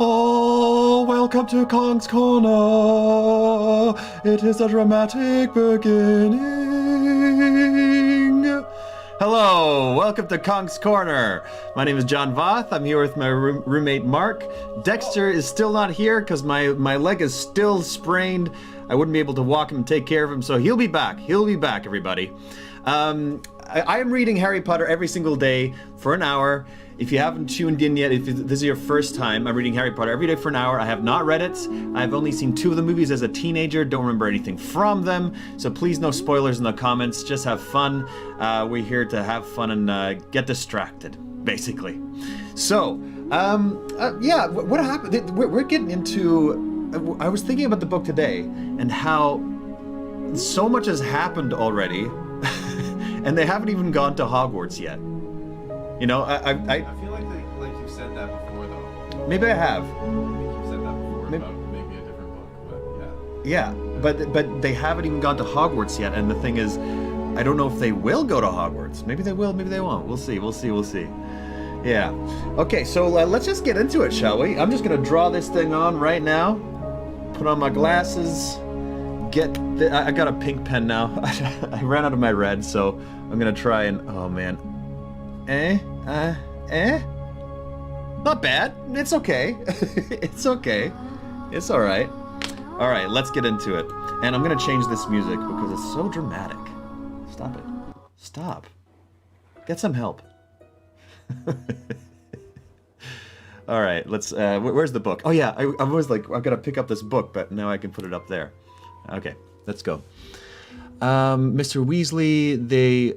Oh, welcome to Kong's Corner. It is a dramatic beginning. Hello, welcome to Kong's Corner. My name is John Voth. I'm here with my roommate Mark. Dexter is still not here because my leg is still sprained. I wouldn't be able to walk him and take care of him, so he'll be back. He'll be back, everybody. I am reading Harry Potter every single day for an hour. If you haven't tuned in yet, if this is your first time, I'm reading Harry Potter every day for an hour. I have not read it. I've only seen 2 of the movies as a teenager. Don't remember anything from them. So please, no spoilers in the comments. Just have fun. We're here to have fun and get distracted, basically. So, yeah, what happened? We're getting into... I was thinking about the book today and how so much has happened already and they haven't even gone to Hogwarts yet. You know, I feel like you've said that before, though. Maybe I have. I think you've said that before about maybe a different book, but yeah. Yeah, but they haven't even gone to Hogwarts yet, and the thing is, I don't know if they will go to Hogwarts. Maybe they will, maybe they won't. We'll see. Yeah. Okay, so let's just get into it, shall we? I'm just gonna draw this thing on right now. Put on my glasses. I got a pink pen now. I ran out of my red, so I'm gonna try and. Oh man. Not bad. It's okay. It's okay. It's all right. All right, let's get into it. And I'm gonna change this music because it's so dramatic. Stop it. Stop. Get some help. All right, let's. Where's the book? Oh yeah, I was like, I've got to pick up this book, but now I can put it up there. Okay, let's go. Mr. Weasley, the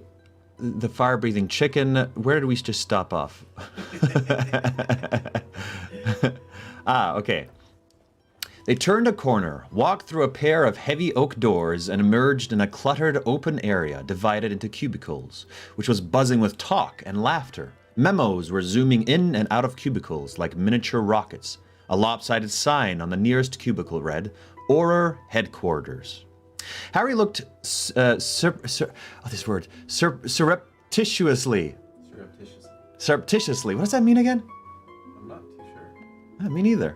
fire-breathing chicken. Where did we just stop off? Okay. They turned a corner, walked through a pair of heavy oak doors, and emerged in a cluttered open area divided into cubicles, which was buzzing with talk and laughter. Memos were zooming in and out of cubicles like miniature rockets. A lopsided sign on the nearest cubicle read, Auror Headquarters. Harry looked surreptitiously. Surreptitiously. What does that mean again? I'm not too sure. Me neither.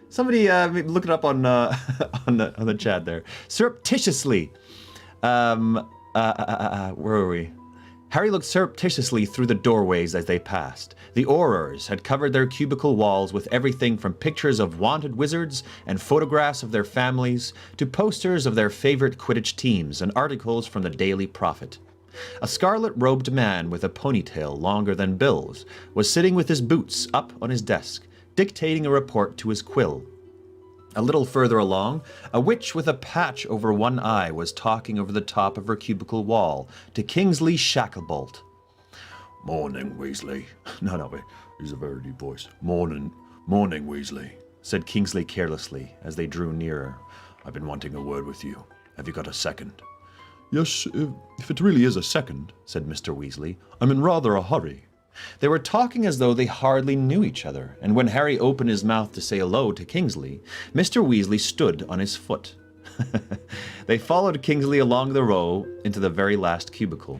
Somebody look it up on the chat there. Surreptitiously. Where were we? Harry looked surreptitiously through the doorways as they passed. The Aurors had covered their cubicle walls with everything from pictures of wanted wizards and photographs of their families to posters of their favorite Quidditch teams and articles from the Daily Prophet. A scarlet-robed man with a ponytail longer than Bill's was sitting with his boots up on his desk, dictating a report to his quill. A little further along, a witch with a patch over one eye was talking over the top of her cubicle wall to Kingsley Shacklebolt. Morning, Weasley. No, it's a very deep voice. Morning, Weasley, said Kingsley carelessly as they drew nearer. I've been wanting a word with you. Have you got a second? Yes, if it really is a second, said Mr. Weasley. I'm in rather a hurry. They were talking as though they hardly knew each other, and when Harry opened his mouth to say hello to Kingsley, Mr. Weasley stood on his foot. They followed Kingsley along the row into the very last cubicle.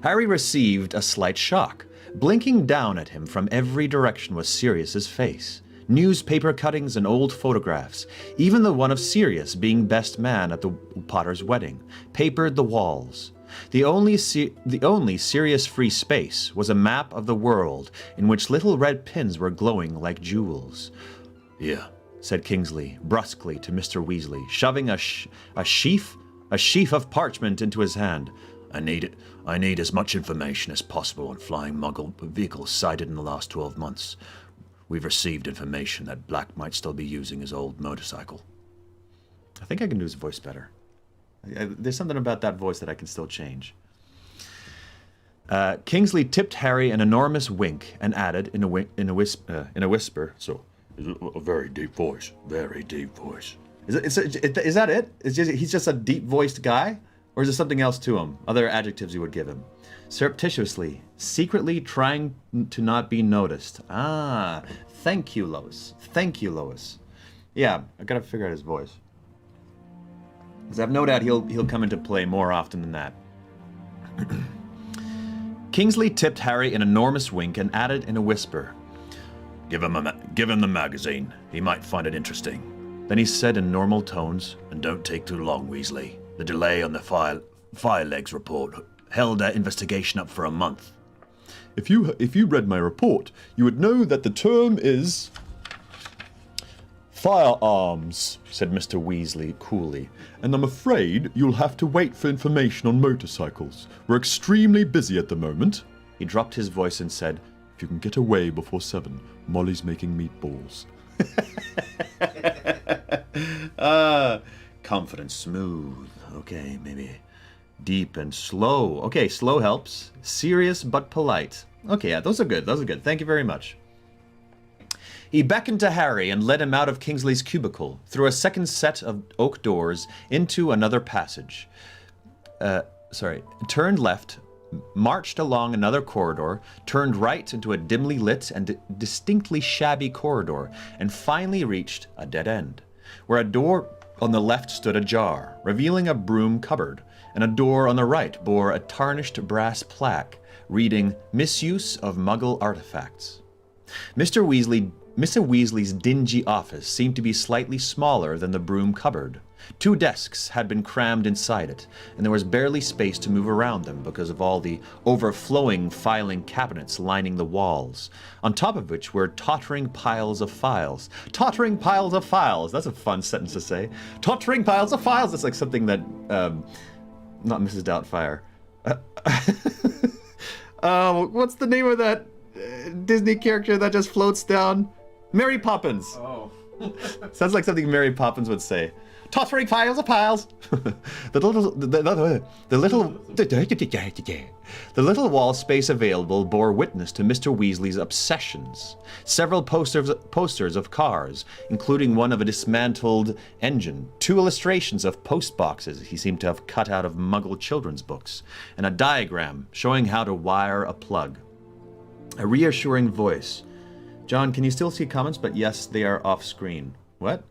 Harry received a slight shock. Blinking down at him from every direction was Sirius's face. Newspaper cuttings and old photographs, even the one of Sirius being best man at the Potter's wedding, papered the walls. The only Sirius-free space was a map of the world in which little red pins were glowing like jewels. Yeah, said Kingsley brusquely to Mr. Weasley, shoving a sheaf of parchment into his hand. I need as much information as possible on flying Muggle vehicles sighted in the last 12 months. We've received information that Black might still be using his old motorcycle. I think I can do his voice better. There's something about that voice that I can still change. Kingsley tipped Harry an enormous wink and added in a whisper, So, a very deep voice. Very deep voice. Is that it? He's just a deep-voiced guy? Or is there something else to him? Other adjectives you would give him? Surreptitiously, secretly trying to not be noticed. Ah, thank you, Lois. Thank you, Lois. Yeah, I gotta figure out his voice. Because I have no doubt he'll come into play more often than that. Kingsley tipped Harry an enormous wink and added in a whisper, Give him the magazine. He might find it interesting. Then he said in normal tones, and don't take too long, Weasley. The delay on the Firelegs report held that investigation up for a month. If you read my report, you would know that the term is firearms, said Mr. Weasley coolly. And I'm afraid you'll have to wait for information on motorcycles. We're extremely busy at the moment. He dropped his voice and said, if you can get away before 7, Molly's making meatballs. Confident, smooth. Okay, maybe deep and slow. Okay, slow helps. Serious but polite. Okay, yeah, those are good. Those are good. Thank you very much. He beckoned to Harry and led him out of Kingsley's cubicle, through a second set of oak doors, into another passage. Turned left, marched along another corridor, turned right into a dimly lit and distinctly shabby corridor, and finally reached a dead end, where a door on the left stood ajar, revealing a broom cupboard, and a door on the right bore a tarnished brass plaque, reading, Misuse of Muggle Artifacts. Mr. Weasley's dingy office seemed to be slightly smaller than the broom cupboard. 2 desks had been crammed inside it, and there was barely space to move around them because of all the overflowing filing cabinets lining the walls, on top of which were tottering piles of files. Tottering piles of files! That's a fun sentence to say. Tottering piles of files! That's like something that, not Mrs. Doubtfire. What's the name of that Disney character that just floats down? Mary Poppins! Oh. Sounds like something Mary Poppins would say. Tottering piles of piles. The little wall space available bore witness to Mr. Weasley's obsessions. Several posters of cars, including one of a dismantled engine, 2 illustrations of post boxes he seemed to have cut out of Muggle children's books, and a diagram showing how to wire a plug. A reassuring voice. John, can you still see comments? But yes, they are off screen. What?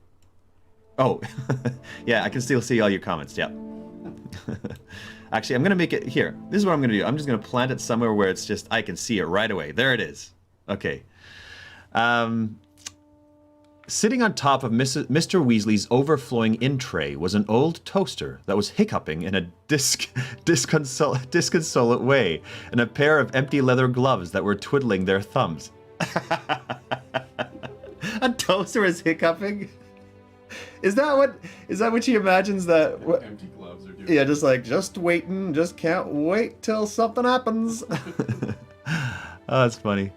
Oh, yeah, I can still see all your comments, yeah. Actually, I'm going to make it here. This is what I'm going to do. I'm just going to plant it somewhere where it's just, I can see it right away. There it is. Okay. Sitting on top of Mr. Weasley's overflowing in tray was an old toaster that was hiccuping in a disconsolate way, and a pair of empty leather gloves that were twiddling their thumbs. A toaster is hiccuping? Is that what she imagines that? Empty gloves are doing. Yeah, just waiting, just can't wait till something happens. Oh, that's funny.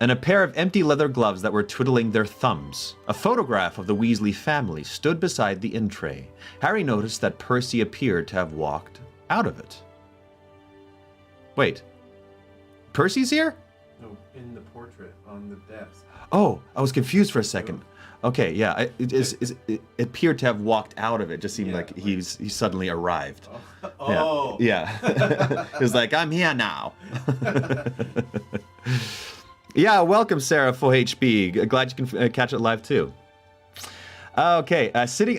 And a pair of empty leather gloves that were twiddling their thumbs. A photograph of the Weasley family stood beside the in tray. Harry noticed that Percy appeared to have walked out of it. Wait. Percy's here? No, in the portrait on the desk. Oh, I was confused for a second. Okay, yeah, it appeared to have walked out of it. Just seemed like he suddenly arrived. Oh. Yeah. It was like, I'm here now. Yeah, welcome, Sarah, 4HB. Glad you can catch it live, too. Okay, sitting...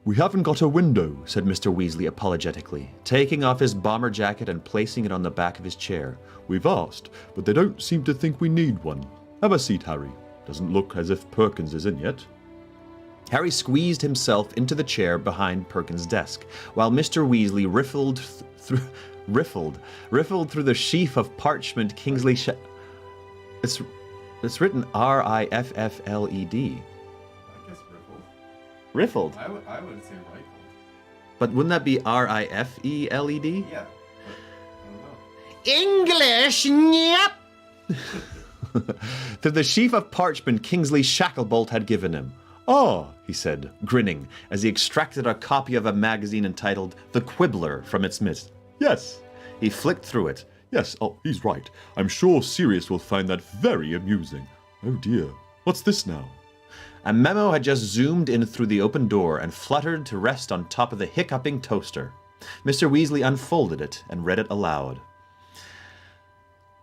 We haven't got a window, said Mr. Weasley apologetically, taking off his bomber jacket and placing it on the back of his chair. We've asked, but they don't seem to think we need one. Have a seat, Harry. Doesn't look as if Perkins is in yet. Harry squeezed himself into the chair behind Perkins' desk, while Mr. Weasley riffled through the sheaf of parchment Kingsley... It's written R-I-F-F-L-E-D. I guess Riffled? riffled. I would say rifled. But wouldn't that be R-I-F-E-L-E-D? Yeah. But I don't know. English, yep! Through the sheaf of parchment Kingsley Shacklebolt had given him. "Ah," he said, grinning, as he extracted a copy of a magazine entitled The Quibbler from its midst. Yes. He flicked through it. Yes, oh, he's right. I'm sure Sirius will find that very amusing. Oh dear, what's this now? A memo had just zoomed in through the open door and fluttered to rest on top of the hiccuping toaster. Mr. Weasley unfolded it and read it aloud.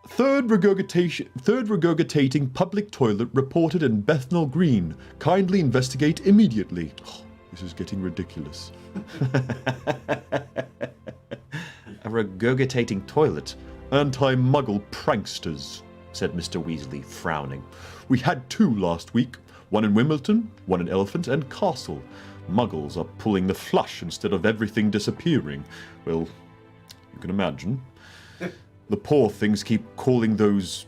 Third regurgitating public toilet reported in Bethnal Green. Kindly investigate immediately. Oh, this is getting ridiculous. A regurgitating toilet. Anti-muggle pranksters, said Mr. Weasley, frowning. We had 2 last week. One in Wimbledon, one in Elephant and Castle. Muggles are pulling the flush instead of everything disappearing. Well, you can imagine. The poor things keep calling those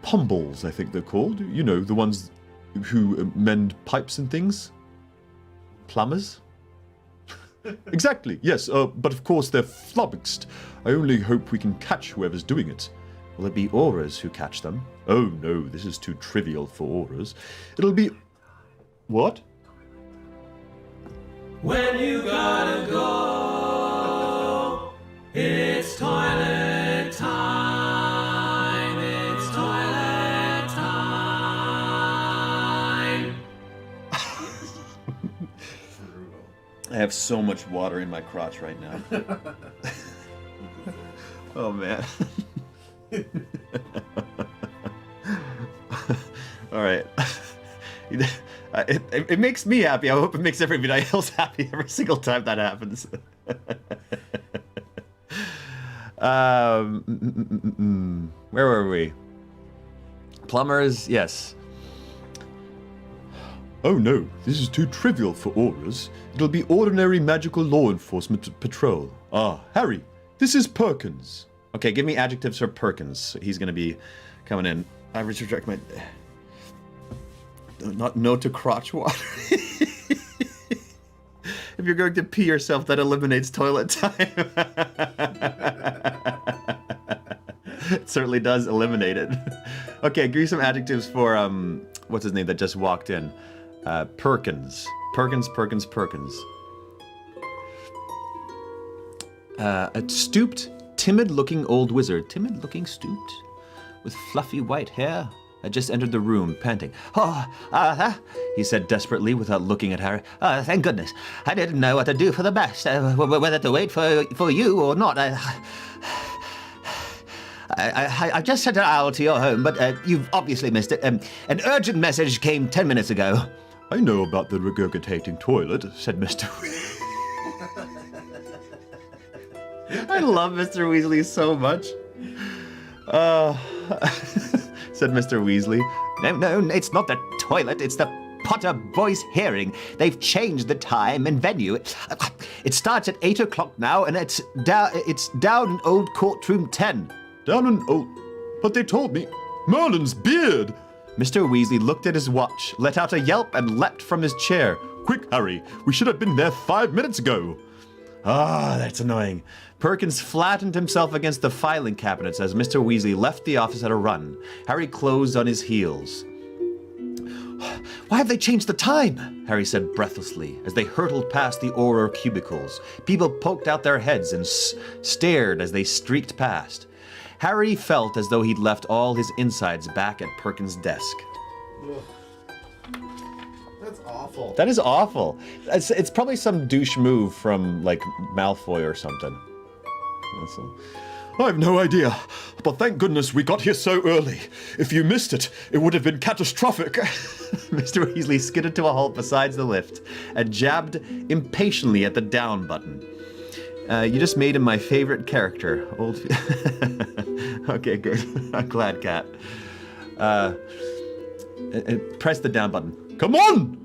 pumbles, I think they're called. You know, the ones who mend pipes and things. Plumbers? Exactly, yes, but of course they're flummoxed. I only hope we can catch whoever's doing it. Will it be Aurors who catch them? Oh no, this is too trivial for Aurors. It'll be... What? When you gotta go, it's toilet time, it's toilet time. I have so much water in my crotch right now. Oh man. All right. It makes me happy. I hope it makes everybody else happy every single time that happens. Where were we? Plumbers, yes. Oh no, this is too trivial for Aurors. It'll be ordinary magical law enforcement patrol. Ah, Harry, this is Perkins. Okay, give me adjectives for Perkins. He's going to be coming in. I retract my... Not no to crotch water. If you're going to pee yourself, that eliminates toilet time. It certainly does eliminate it. Okay, give me some adjectives for, what's his name that just walked in? Perkins. Perkins. A stooped, timid-looking old wizard. Timid-looking, stooped, with fluffy white hair. Had just entered the room, panting. He said desperately without looking at Harry. Thank goodness. I didn't know what to do for the best, whether to wait for you or not. I just sent an owl to your home, but you've obviously missed it. An urgent message came 10 minutes ago. I know about the regurgitating toilet, said Mr. I love Mr. Weasley so much. Said Mr. Weasley. No, it's not the toilet, it's the Potter voice hearing. They've changed the time and venue. It starts at 8 o'clock now, and it's down in Old Courtroom 10. Down in old... But they told me... Merlin's beard! Mr. Weasley looked at his watch, let out a yelp, and leapt from his chair. Quick, Harry, we should have been there 5 minutes ago. That's annoying. Perkins flattened himself against the filing cabinets as Mr. Weasley left the office at a run. Harry closed on his heels. Why have they changed the time? Harry said breathlessly as they hurtled past the Auror cubicles. People poked out their heads and stared as they streaked past. Harry felt as though he'd left all his insides back at Perkins' desk. That's awful. That is awful. It's probably some douche move from, like, Malfoy or something. I've no idea, but thank goodness we got here so early. If you missed it, it would have been catastrophic. Mr. Weasley skidded to a halt beside the lift and jabbed impatiently at the down button. You just made him my favorite character. Okay, good. I'm glad, Cat. Press the down button. Come on!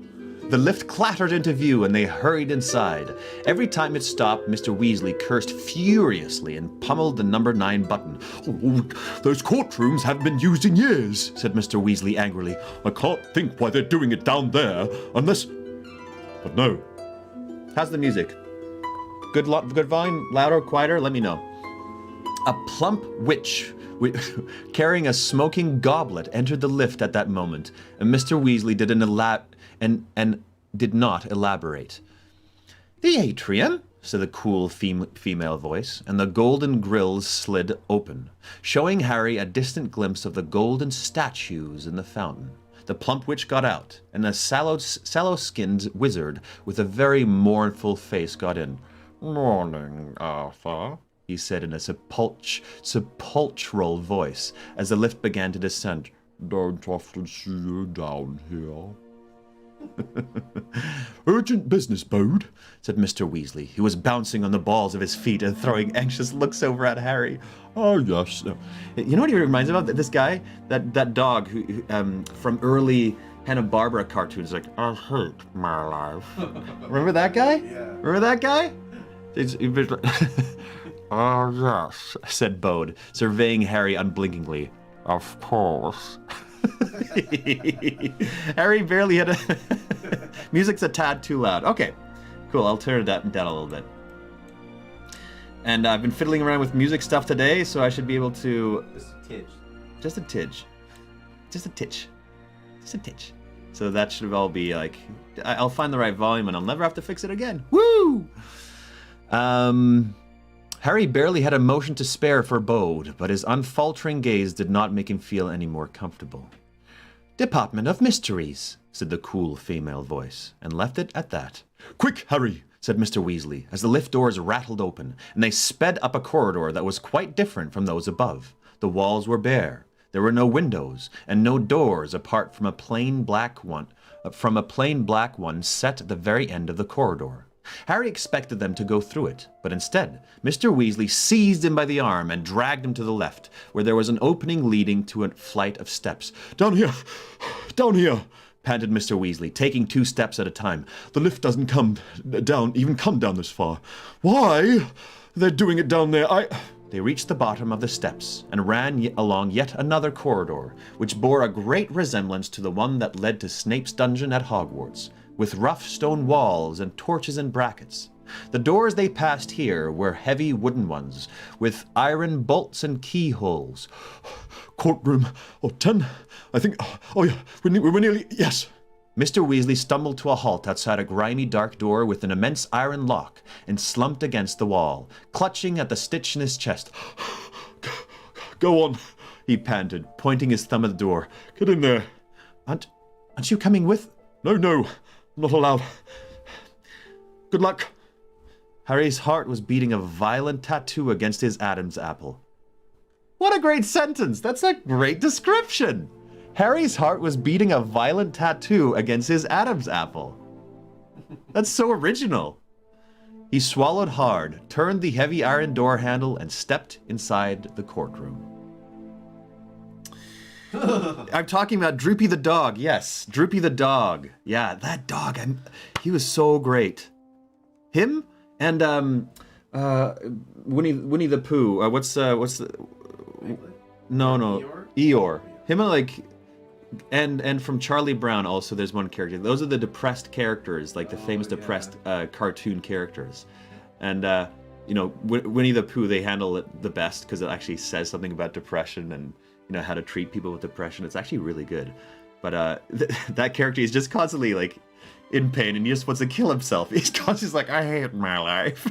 The lift clattered into view and they hurried inside. Every time it stopped, Mr. Weasley cursed furiously and pummeled the number 9 button. Oh, those courtrooms haven't been used in years, said Mr. Weasley angrily. I can't think why they're doing it down there, unless... But no. How's the music? Good volume? Louder, quieter? Let me know. A plump witch carrying a smoking goblet entered the lift at that moment, and Mr. Weasley did not elaborate. The atrium, said the cool female voice, and the golden grills slid open, showing Harry a distant glimpse of the golden statues in the fountain. The plump witch got out, and a sallow-skinned wizard with a very mournful face got in. "Morning, Arthur," he said in a sepulchral voice as the lift began to descend. Don't often see you down here. Urgent business, Bode, said Mr. Weasley, who was bouncing on the balls of his feet and throwing anxious looks over at Harry. Oh, yes. You know what he reminds me of? This guy, that dog who from early Hanna-Barbera cartoons, like, I hate my life. Remember that guy? Yeah. Remember that guy? Oh, yes, said Bode, surveying Harry unblinkingly. Of course. Harry barely had a... Music's a tad too loud. Okay, cool, I'll turn it down a little bit. And I've been fiddling around with music stuff today, so I should be able to... Just a tidge. Just a tidge. Just a titch. Just a titch. So that should all be like... I'll find the right volume and I'll never have to fix it again. Woo! Harry barely had a motion to spare for Bode, but his unfaltering gaze did not make him feel any more comfortable. Department of Mysteries, said the cool female voice, and left it at that. Quick, Harry, said Mr. Weasley, as the lift doors rattled open, and they sped up a corridor that was quite different from those above. The walls were bare. There were no windows, and no doors apart from a plain black one set at the very end of the corridor. Harry expected them to go through it, but instead, Mr. Weasley seized him by the arm and dragged him to the left, where there was an opening leading to a flight of steps. Down here, panted Mr. Weasley, taking 2 steps at a time. The lift doesn't come down this far. Why? They're doing it down there. They reached the bottom of the steps and ran along yet another corridor, which bore a great resemblance to the one that led to Snape's dungeon at Hogwarts, with rough stone walls and torches and brackets. The doors they passed here were heavy wooden ones, with iron bolts and keyholes. Courtroom 10, I think. Oh, yeah, we're nearly. Yes. Mr. Weasley stumbled to a halt outside a grimy dark door with an immense iron lock and slumped against the wall, clutching at the stitch in his chest. Go on, he panted, pointing his thumb at the door. Get in there. Aren't you coming with? No, not allowed. Good luck. Harry's heart was beating a violent tattoo against his Adam's apple. What a great sentence! That's a great description! Harry's heart was beating a violent tattoo against his Adam's apple. That's so original. He swallowed hard, turned the heavy iron door handle, and stepped inside the courtroom. I'm talking about Droopy the dog. Yes, Droopy the dog. Yeah, that dog. He was so great. Him and Winnie the Pooh. What's the? No. Eeyore. Him and like. And from Charlie Brown also there's one character. Those are the depressed characters, like the famous depressed cartoon characters. And Winnie the Pooh, they handle it the best because it actually says something about depression and how to treat people with depression. It's actually really good. But that character is just constantly like in pain and he just wants to kill himself. He's constantly like, I hate my life.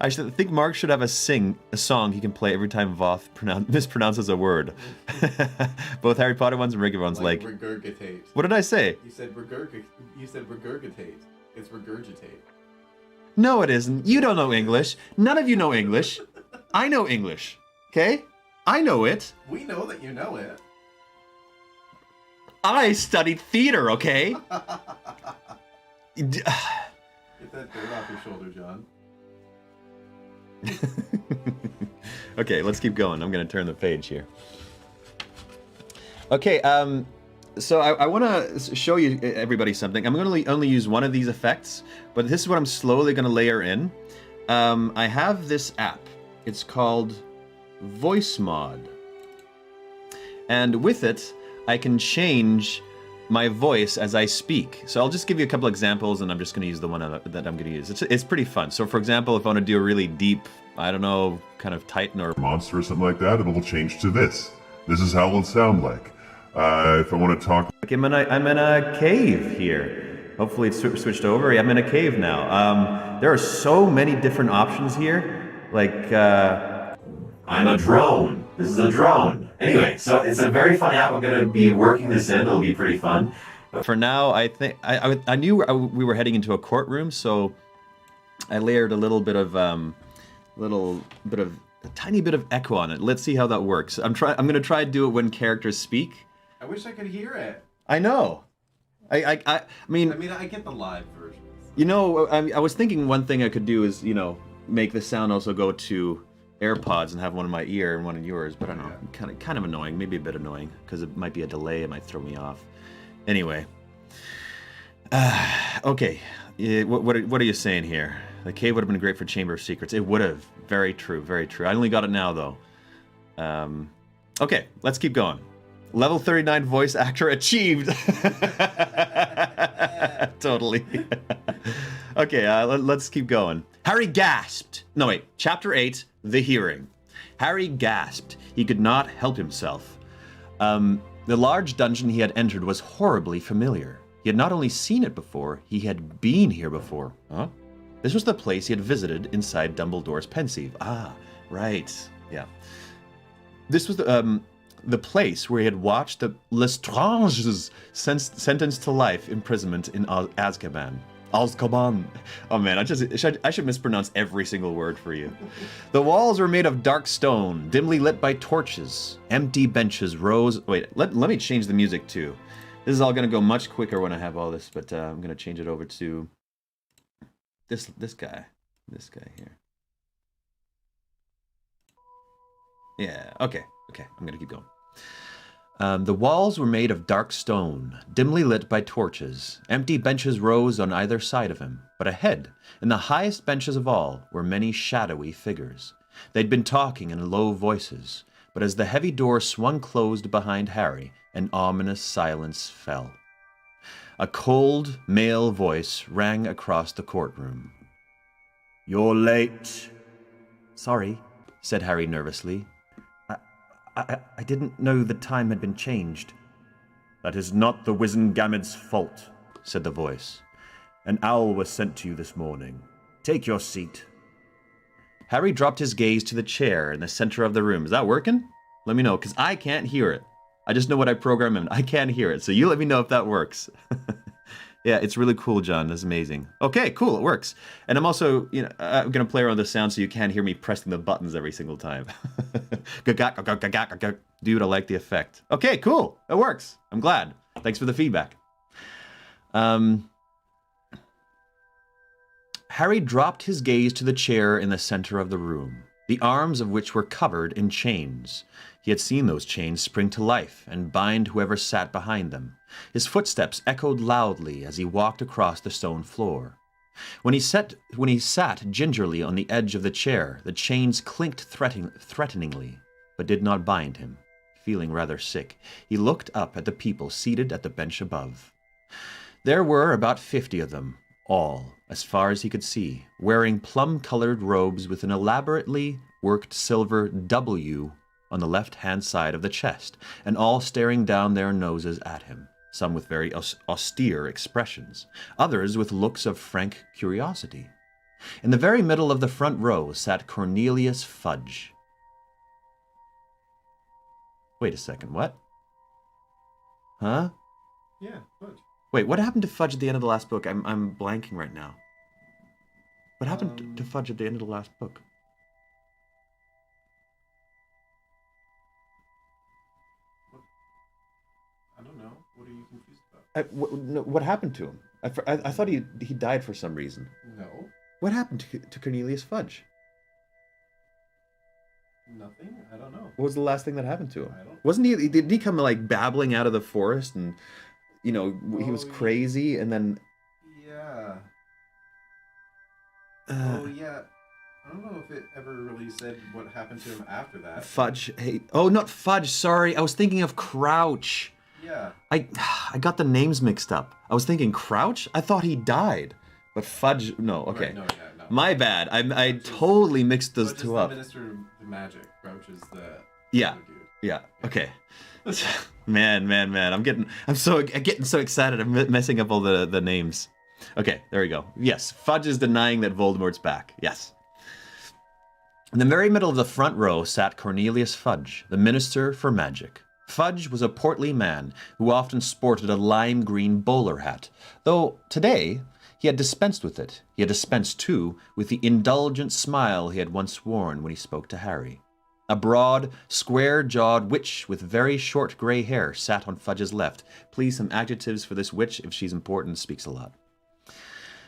I think Mark should have a song he can play every time Voth mispronounces a word. Both Harry Potter ones and regular ones, like regurgitate. What did I say? You said regurgitate. It's regurgitate. No, it isn't. You don't know English. None of you know English. I know English. Okay? I know it. We know that you know it. I studied theater, okay? Get that dirt off your shoulder, John. Okay, let's keep going. I'm going to turn the page here. Okay, so I want to show you everybody something. I'm going to only use one of these effects, but this is what I'm slowly going to layer in. I have this app. It's called Voice Mod. And with it, I can change my voice as I speak. So I'll just give you a couple examples, and I'm just going to use the one that I'm going to use. It's pretty fun. So for example, if I want to do a really deep, I don't know, kind of Titan or monster or something like that, it'll change to this. This is how it'll sound like. If I want to talk... I'm in a cave here. Hopefully it's switched over. I'm in a cave now. There are so many different options here. Like, I'm a drone. This is a drone. Anyway, so it's a very fun app. I'm going to be working this in. It'll be pretty fun. But for now, I think I knew we were heading into a courtroom, so I layered a tiny bit of echo on it. Let's see how that works. I'm going to try to do it when characters speak. I wish I could hear it. I know. I mean, I mean, I get the live versions. you know, I was thinking one thing I could do is, you know, make the sound also go to AirPods and have one in my ear and one in yours, but I don't know, kind of annoying, maybe a bit annoying, because it might be a delay, it might throw me off. Anyway, okay, what are you saying here? The cave would have been great for Chamber of Secrets. It would have. Very true, very true. I only got it now, though. Okay, let's keep going. Level 39 voice actor achieved. Totally. Okay, let's keep going. Harry gasped. No, wait. Chapter 8, The Hearing. Harry gasped. He could not help himself. The large dungeon he had entered was horribly familiar. He had not only seen it before, he had been here before. Huh? This was the place he had visited inside Dumbledore's pensieve. Ah, right. Yeah. This was the place where he had watched the Lestranges sentenced to life imprisonment in Azkaban. Azkaban. Oh man, I should mispronounce every single word for you. The walls were made of dark stone, dimly lit by torches. Empty benches rose. Wait, let me change the music too. This is all gonna go much quicker when I have all this, but I'm gonna change it over to this guy here. Yeah. Okay. I'm gonna keep going. The walls were made of dark stone, dimly lit by torches. Empty benches rose on either side of him, but ahead, in the highest benches of all, were many shadowy figures. They'd been talking in low voices, but as the heavy door swung closed behind Harry, an ominous silence fell. A cold, male voice rang across the courtroom. "You're late." "Sorry," said Harry nervously. I didn't know the time had been changed." "That is not the Wizengamot's fault," said the voice. "An owl was sent to you this morning. Take your seat." Harry dropped his gaze to the chair in the center of the room. Is that working? Let me know, because I can't hear it. I just know what I program in. I can't hear it, so you let me know if that works. Yeah, it's really cool, John. That's amazing. Okay, cool, it works. And I'm also, I'm gonna play around the sound so you can't hear me pressing the buttons every single time. Dude, I like the effect. Okay, cool, it works. I'm glad. Thanks for the feedback. Harry dropped his gaze to the chair in the center of the room, the arms of which were covered in chains. He had seen those chains spring to life and bind whoever sat behind them. His footsteps echoed loudly as he walked across the stone floor. When he sat gingerly on the edge of the chair, the chains clinked threateningly, but did not bind him. Feeling rather sick, he looked up at the people seated at the bench above. There were about 50 of them, all, as far as he could see, wearing plum-colored robes with an elaborately worked silver W on the left-hand side of the chest, and all staring down their noses at him, some with very austere expressions, others with looks of frank curiosity. In the very middle of the front row sat Cornelius Fudge. Wait a second, what? Huh? Yeah, Fudge. Wait, what happened to Fudge at the end of the last book? I'm blanking right now. What happened to Fudge at the end of the last book? I don't know. What are you confused about? What happened to him? I thought he died for some reason. No. What happened to Cornelius Fudge? Nothing? I don't know. What was the last thing that happened to him? I don't... Wasn't he? Didn't he come like babbling out of the forest and, he was crazy and then? Yeah. Yeah. I don't know if it ever really said what happened to him after that. Fudge. Hey. Oh, not Fudge. Sorry, I was thinking of Crouch. Yeah. I got the names mixed up. I was thinking Crouch. I thought he died, but Fudge. No. Okay. Right, no. My bad. I totally mixed those two up. Minister of Magic. Crouch is the Yeah. other dude. Yeah. Okay. Man. I'm getting so excited. I'm messing up all the names. Okay, there we go. Yes, Fudge is denying that Voldemort's back. Yes. In the very middle of the front row sat Cornelius Fudge, the Minister for Magic. Fudge was a portly man who often sported a lime green bowler hat, though today he had dispensed with it. He had dispensed, too, with the indulgent smile he had once worn when he spoke to Harry. A broad, square-jawed witch with very short gray hair sat on Fudge's left. Please, some adjectives for this witch. If she's important, speaks a lot.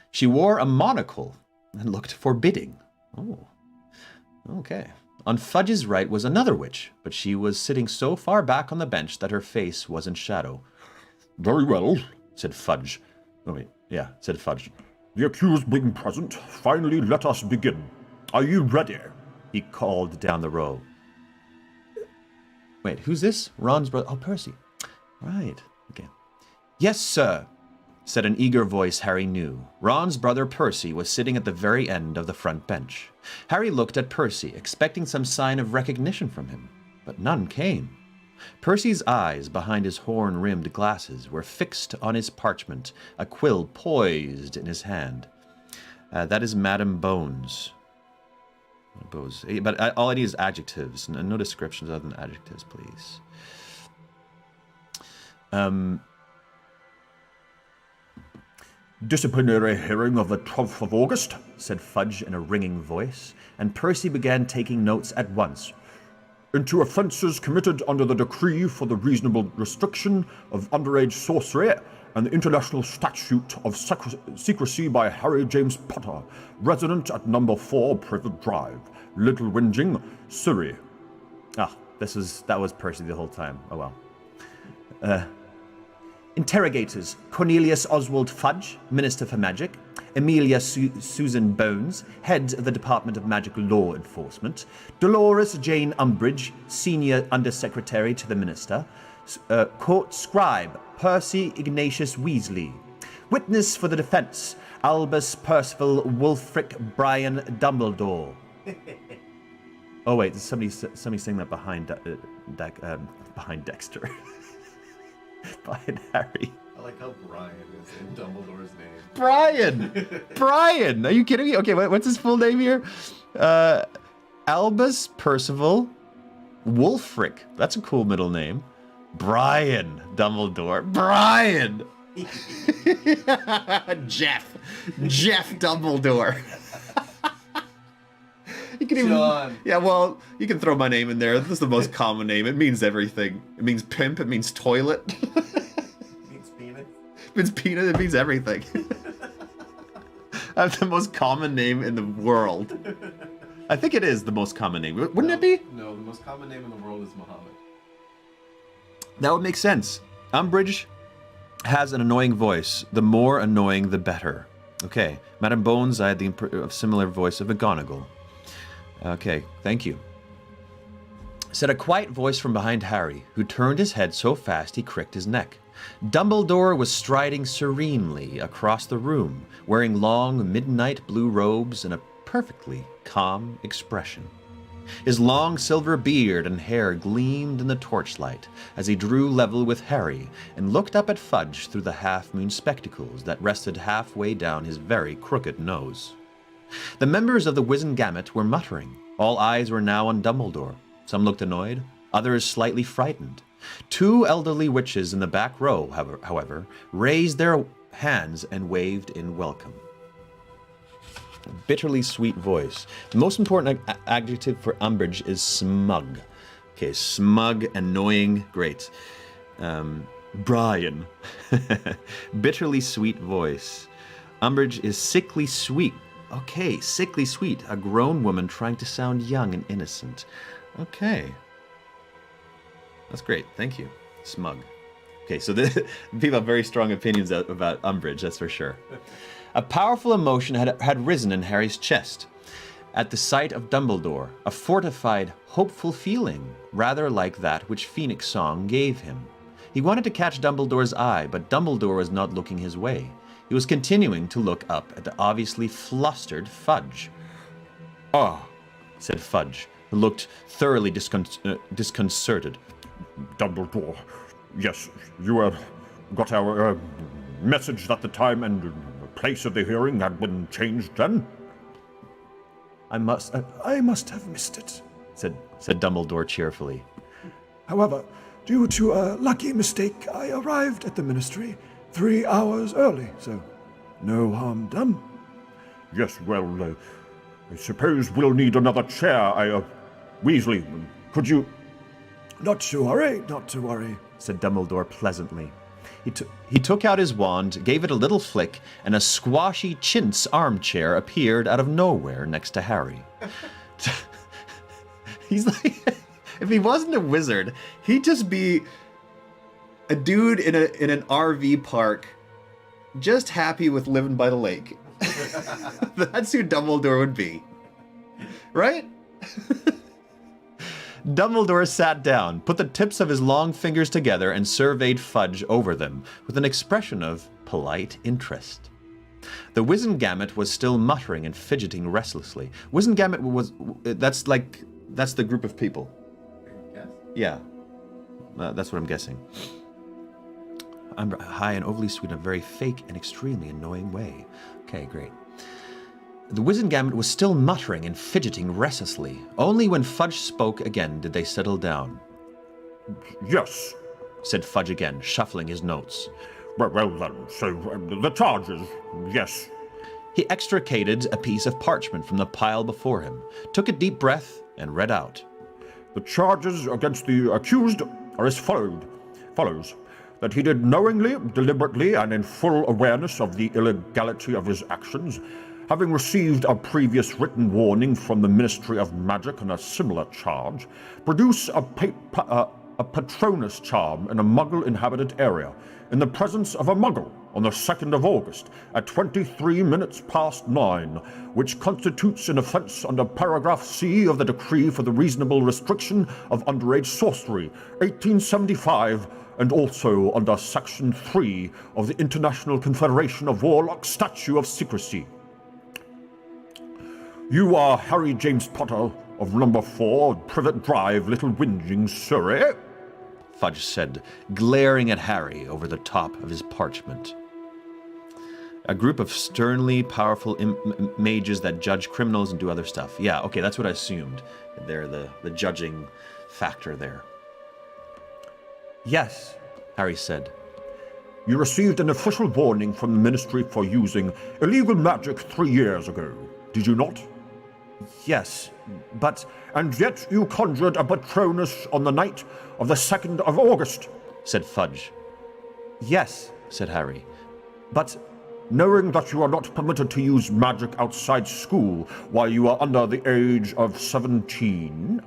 She wore a monocle and looked forbidding. Oh, okay. On Fudge's right was another witch, but she was sitting so far back on the bench that her face was in shadow. Very well, Said Fudge. Oh, wait. Yeah, said Fudge. the accused being present, finally let us begin. Are you ready? He called down the row. Wait, who's this? Ron's brother. Oh, Percy. Right. Okay. Yes, sir, said an eager voice Harry knew. Ron's brother Percy was sitting at the very end of the front bench. Harry looked at Percy, expecting some sign of recognition from him, but none came. Percy's eyes behind his horn-rimmed glasses were fixed on his parchment, a quill poised in his hand. That is Madam Bones. But all I need is adjectives, and no descriptions other than adjectives, please. Disciplinary hearing of the 12th of August, Said Fudge in a ringing voice, and Percy began taking notes at once. into offences committed under the decree for the reasonable restriction of underage sorcery and the International Statute of Secrecy by Harry James Potter, resident at number 4 Privet Drive, Little Whinging, Surrey. Ah, that was Percy the whole time. Oh well. Interrogators: Cornelius Oswald Fudge, Minister for Magic; Amelia Susan Bones, Head of the Department of Magic Law Enforcement; Dolores Jane Umbridge, Senior Undersecretary to the Minister; Court Scribe Percy Ignatius Weasley; Witness for the defense Albus Percival Wulfric Brian Dumbledore. Oh wait, somebody saying that behind Dexter. Behind Harry. I like how Brian is in Dumbledore's name. Brian! Are you kidding me? Okay, what's his full name here? Albus Percival Wulfric. That's a cool middle name. Brian Dumbledore. Brian! Jeff Dumbledore. You can even, John. Yeah, well, you can throw my name in there. This is the most common name. It means everything. It means pimp. It means toilet. Means penis. It means peanut. It means everything. I have the most common name in the world. I think it is the most common name. Wouldn't it be? No, the most common name in the world is Muhammad. That would make sense. Umbridge has an annoying voice. The more annoying, the better. Okay. Madam Bones, I had the similar voice of McGonagall. Okay, thank you. Said a quiet voice from behind Harry, who turned his head so fast he cricked his neck. Dumbledore was striding serenely across the room, wearing long midnight blue robes and a perfectly calm expression. His long silver beard and hair gleamed in the torchlight as he drew level with Harry and looked up at Fudge through the half-moon spectacles that rested halfway down his very crooked nose. The members of the Wizengamot were muttering. All eyes were now on Dumbledore. Some looked annoyed, others slightly frightened. Two elderly witches in the back row, however, raised their hands and waved in welcome. Bitterly sweet voice. The most important adjective for Umbridge is smug. Okay, smug, annoying, great. Brian. Bitterly sweet voice. Umbridge is sickly sweet. Okay, sickly sweet. A grown woman trying to sound young and innocent. Okay. That's great. Thank you. Smug. Okay, so people have very strong opinions about Umbridge, that's for sure. A powerful emotion had risen in Harry's chest at the sight of Dumbledore, a fortified, hopeful feeling, rather like that which Phoenix Song gave him. He wanted to catch Dumbledore's eye, but Dumbledore was not looking his way. He was continuing to look up at the obviously flustered Fudge. Ah, said Fudge, who looked thoroughly disconcerted. Dumbledore. Yes, you got our message that the time and place of the hearing had been changed then? I must have missed it, said Dumbledore cheerfully. However, due to a lucky mistake, I arrived at the Ministry 3 hours early, so no harm done. Yes, well, I suppose we'll need another chair. Weasley, could you... Not to worry, not to worry. said Dumbledore pleasantly. He took out his wand, gave it a little flick, and a squashy chintz armchair appeared out of nowhere next to Harry. He's like, if he wasn't a wizard, he'd just be a dude in an RV park, just happy with living by the lake. That's who Dumbledore would be. Right? Dumbledore sat down, put the tips of his long fingers together, and surveyed Fudge over them with an expression of polite interest. The Wizengamot was still muttering and fidgeting restlessly. Wizengamot that's the group of people. Yes? Yeah. That's what I'm guessing. I'm high and overly sweet in a very fake and extremely annoying way. Okay, great. The Wizengamot was still muttering and fidgeting restlessly. Only when Fudge spoke again did they settle down. Yes, Said Fudge again, shuffling his notes. well then, so the charges, yes. He extricated a piece of parchment from the pile before him, took a deep breath, and read out. The charges against the accused are as follows. That he did knowingly, deliberately, and in full awareness of the illegality of his actions, having received a previous written warning from the Ministry of Magic on a similar charge, produce a Patronus charm in a Muggle-inhabited area, in the presence of a Muggle, on the 2nd of August, at 23 minutes past 9, which constitutes an offence under paragraph C of the Decree for the Reasonable Restriction of Underage Sorcery, 1875, and also under Section 3 of the International Confederation of Warlocks Statute of Secrecy. You are Harry James Potter of number 4, Privet Drive, Little Whinging, Surrey? Fudge said, glaring at Harry over the top of his parchment. A group of sternly powerful mages that judge criminals and do other stuff. Yeah, okay, that's what I assumed. They're the judging factor there. Yes, Harry said. You received an official warning from the Ministry for using illegal magic 3 years ago, did you not? Yes, but... And yet you conjured a Patronus on the night of the 2nd of August, said Fudge. Yes, said Harry. But knowing that you are not permitted to use magic outside school while you are under the age of 17...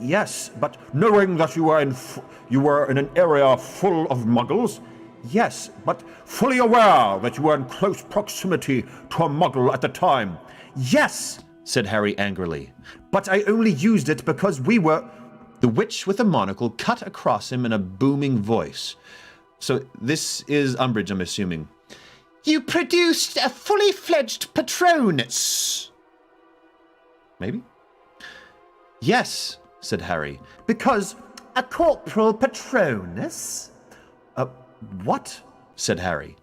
Yes, but knowing that you were in an area full of Muggles? yes, But fully aware that you were in close proximity to a Muggle at the time? yes, said Harry angrily. But I only used it because we were... The witch with the monocle cut across him in a booming voice. So this is Umbridge, I'm assuming. You produced a fully fledged Patronus. Maybe? Yes, said Harry. Because a corporal Patronus? What? Said Harry.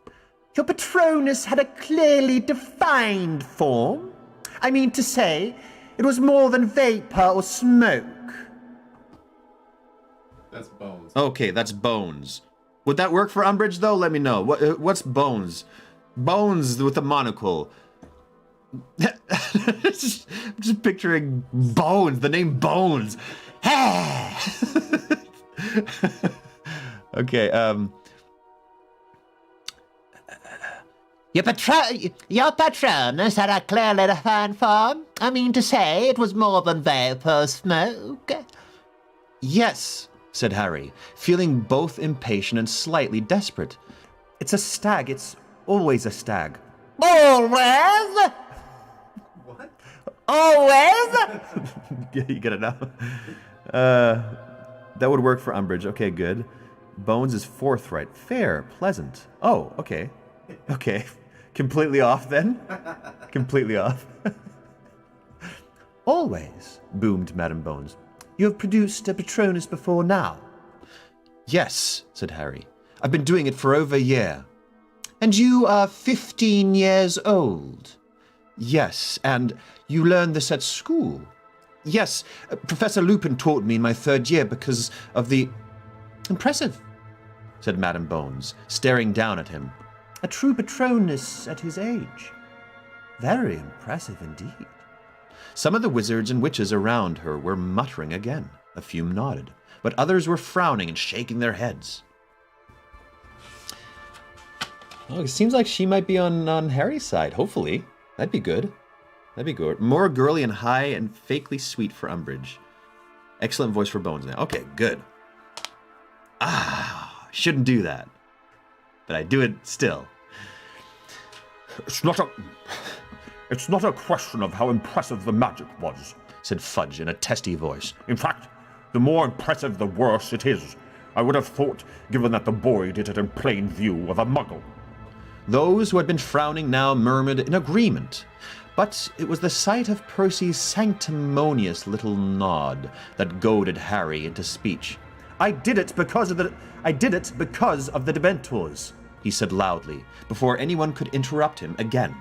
Your Patronus had a clearly defined form. I mean to say, it was more than vapor or smoke. That's Bones. Okay, that's Bones. Would that work for Umbridge, though? Let me know. What's Bones? Bones with a monocle. just picturing Bones, the name Bones. Okay, Your Patronus had a clearly defined form. I mean to say, it was more than vapor smoke. Yes, said Harry, feeling both impatient and slightly desperate. It's a stag. It's always a stag. Always? What? Always? You get it now? That would work for Umbridge. Okay, good. Bones is forthright, fair, pleasant. Oh, okay. Okay. Completely off then? Completely off. Always, boomed Madame Bones. You have produced a Patronus before now? Yes, said Harry. I've been doing it for over a year. And you are 15 years old? Yes, and you learned this at school? Yes, Professor Lupin taught me in my 3rd year because of the... Impressive, said Madame Bones, staring down at him. A true Patronus at his age. Very impressive indeed. Some of the wizards and witches around her were muttering again. A few nodded, but others were frowning and shaking their heads. Oh, it seems like she might be on Harry's side, hopefully. That'd be good. That'd be good. More girly and high and fakely sweet for Umbridge. Excellent voice for Bones now. Okay, good. Shouldn't do that. But I do it still. It's not a question of how impressive the magic was, said Fudge in a testy voice. In fact, the more impressive, the worse it is. I would have thought, given that the boy did it in plain view of a muggle. Those who had been frowning now murmured in agreement. But it was the sight of Percy's sanctimonious little nod that goaded Harry into speech. I did it because of the Dementors, he said loudly, before anyone could interrupt him again.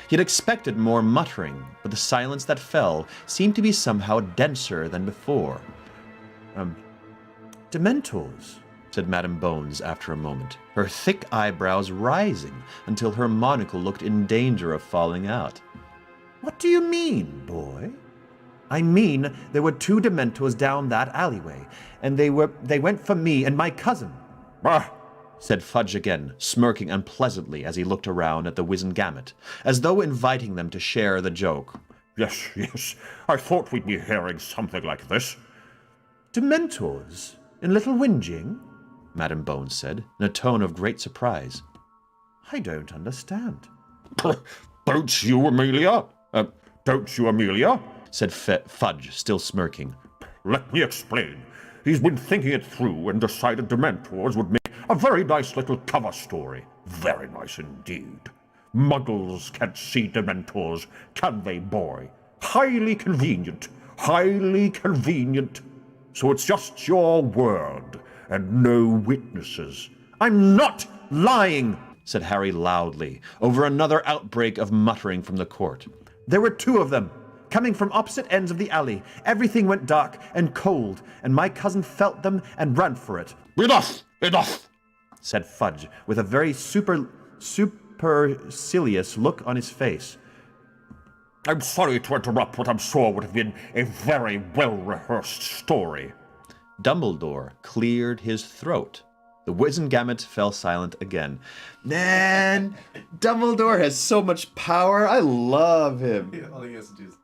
He had expected more muttering, but the silence that fell seemed to be somehow denser than before. Dementors, said Madame Bones after a moment, her thick eyebrows rising until her monocle looked in danger of falling out. What do you mean, boy? I mean, there were 2 Dementors down that alleyway, and they went for me and my cousin. Bah! said Fudge again, smirking unpleasantly as he looked around at the Wizengamot, as though inviting them to share the joke. Yes, I thought we'd be hearing something like this. Dementors? In Little Whinging? Madame Bones said, in a tone of great surprise. I don't understand. Don't you, Amelia? said Fudge, still smirking. Let me explain. He's been thinking it through and decided Dementors would make a very nice little cover story. Very nice indeed. Muggles can't see Dementors, can they, boy? Highly convenient. So it's just your word, and no witnesses. I'm not lying, said Harry loudly, over another outbreak of muttering from the court. There were 2 of them, coming from opposite ends of the alley. Everything went dark and cold, and my cousin felt them and ran for it. Enough! said Fudge, with a very supercilious look on his face. I'm sorry to interrupt what I'm sure would have been a very well-rehearsed story. Dumbledore cleared his throat. The Wizengamot fell silent again. Man, Dumbledore has so much power. I love him. Yeah, all he has to do is...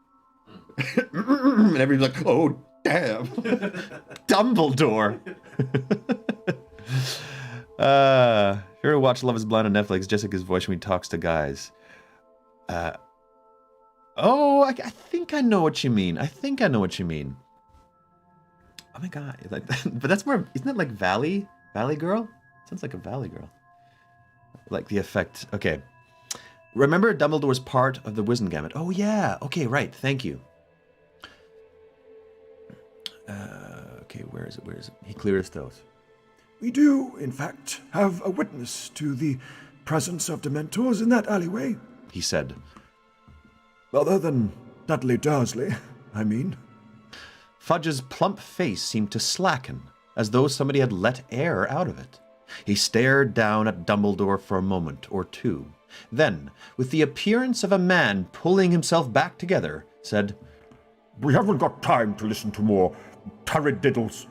And everybody's like, oh, damn. Dumbledore. If you ever watch Love is Blind on Netflix, Jessica's voice when he talks to guys. I think I know what you mean. Oh my god. But that's more, isn't that like Valley Girl? Sounds like a Valley Girl. Like the effect. Okay. Remember Dumbledore's part of the Wizengamot? Oh yeah. Okay, right. Thank you. Okay, where is it? He cleared his throat. We do, in fact, have a witness to the presence of Dementors in that alleyway. He said. Other than Dudley Dursley, I mean. Fudge's plump face seemed to slacken, as though somebody had let air out of it. He stared down at Dumbledore for a moment or two. Then, with the appearance of a man pulling himself back together, said, We haven't got time to listen to more taradiddles,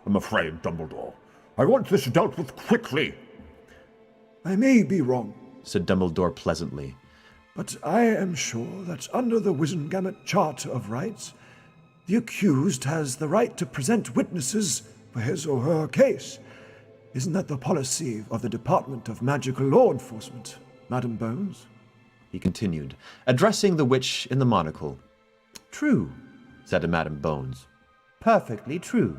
I'm afraid, Dumbledore. I want this dealt with quickly. I may be wrong, said Dumbledore pleasantly, but I am sure that under the Wizengamot Charter of Rights, the accused has the right to present witnesses for his or her case. Isn't that the policy of the Department of Magical Law Enforcement, Madam Bones? He continued, addressing the witch in the monocle. True, said Madam Bones. Perfectly true.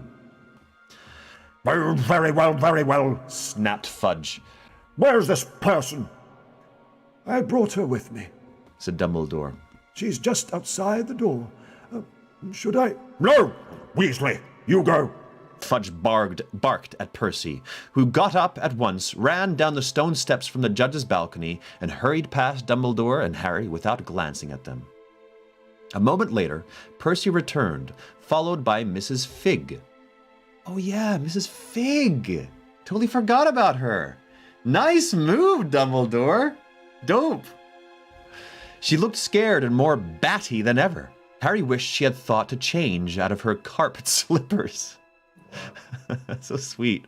Oh, very well, snapped Fudge. Where's this person? I brought her with me, said Dumbledore. She's just outside the door. Should I? No! Weasley, you go! Fudge barked at Percy, who got up at once, ran down the stone steps from the judge's balcony, and hurried past Dumbledore and Harry without glancing at them. A moment later, Percy returned, followed by Mrs. Fig. Oh yeah, Mrs. Fig! Totally forgot about her. Nice move, Dumbledore. Dope. She looked scared and more batty than ever. Harry wished she had thought to change out of her carpet slippers. So sweet.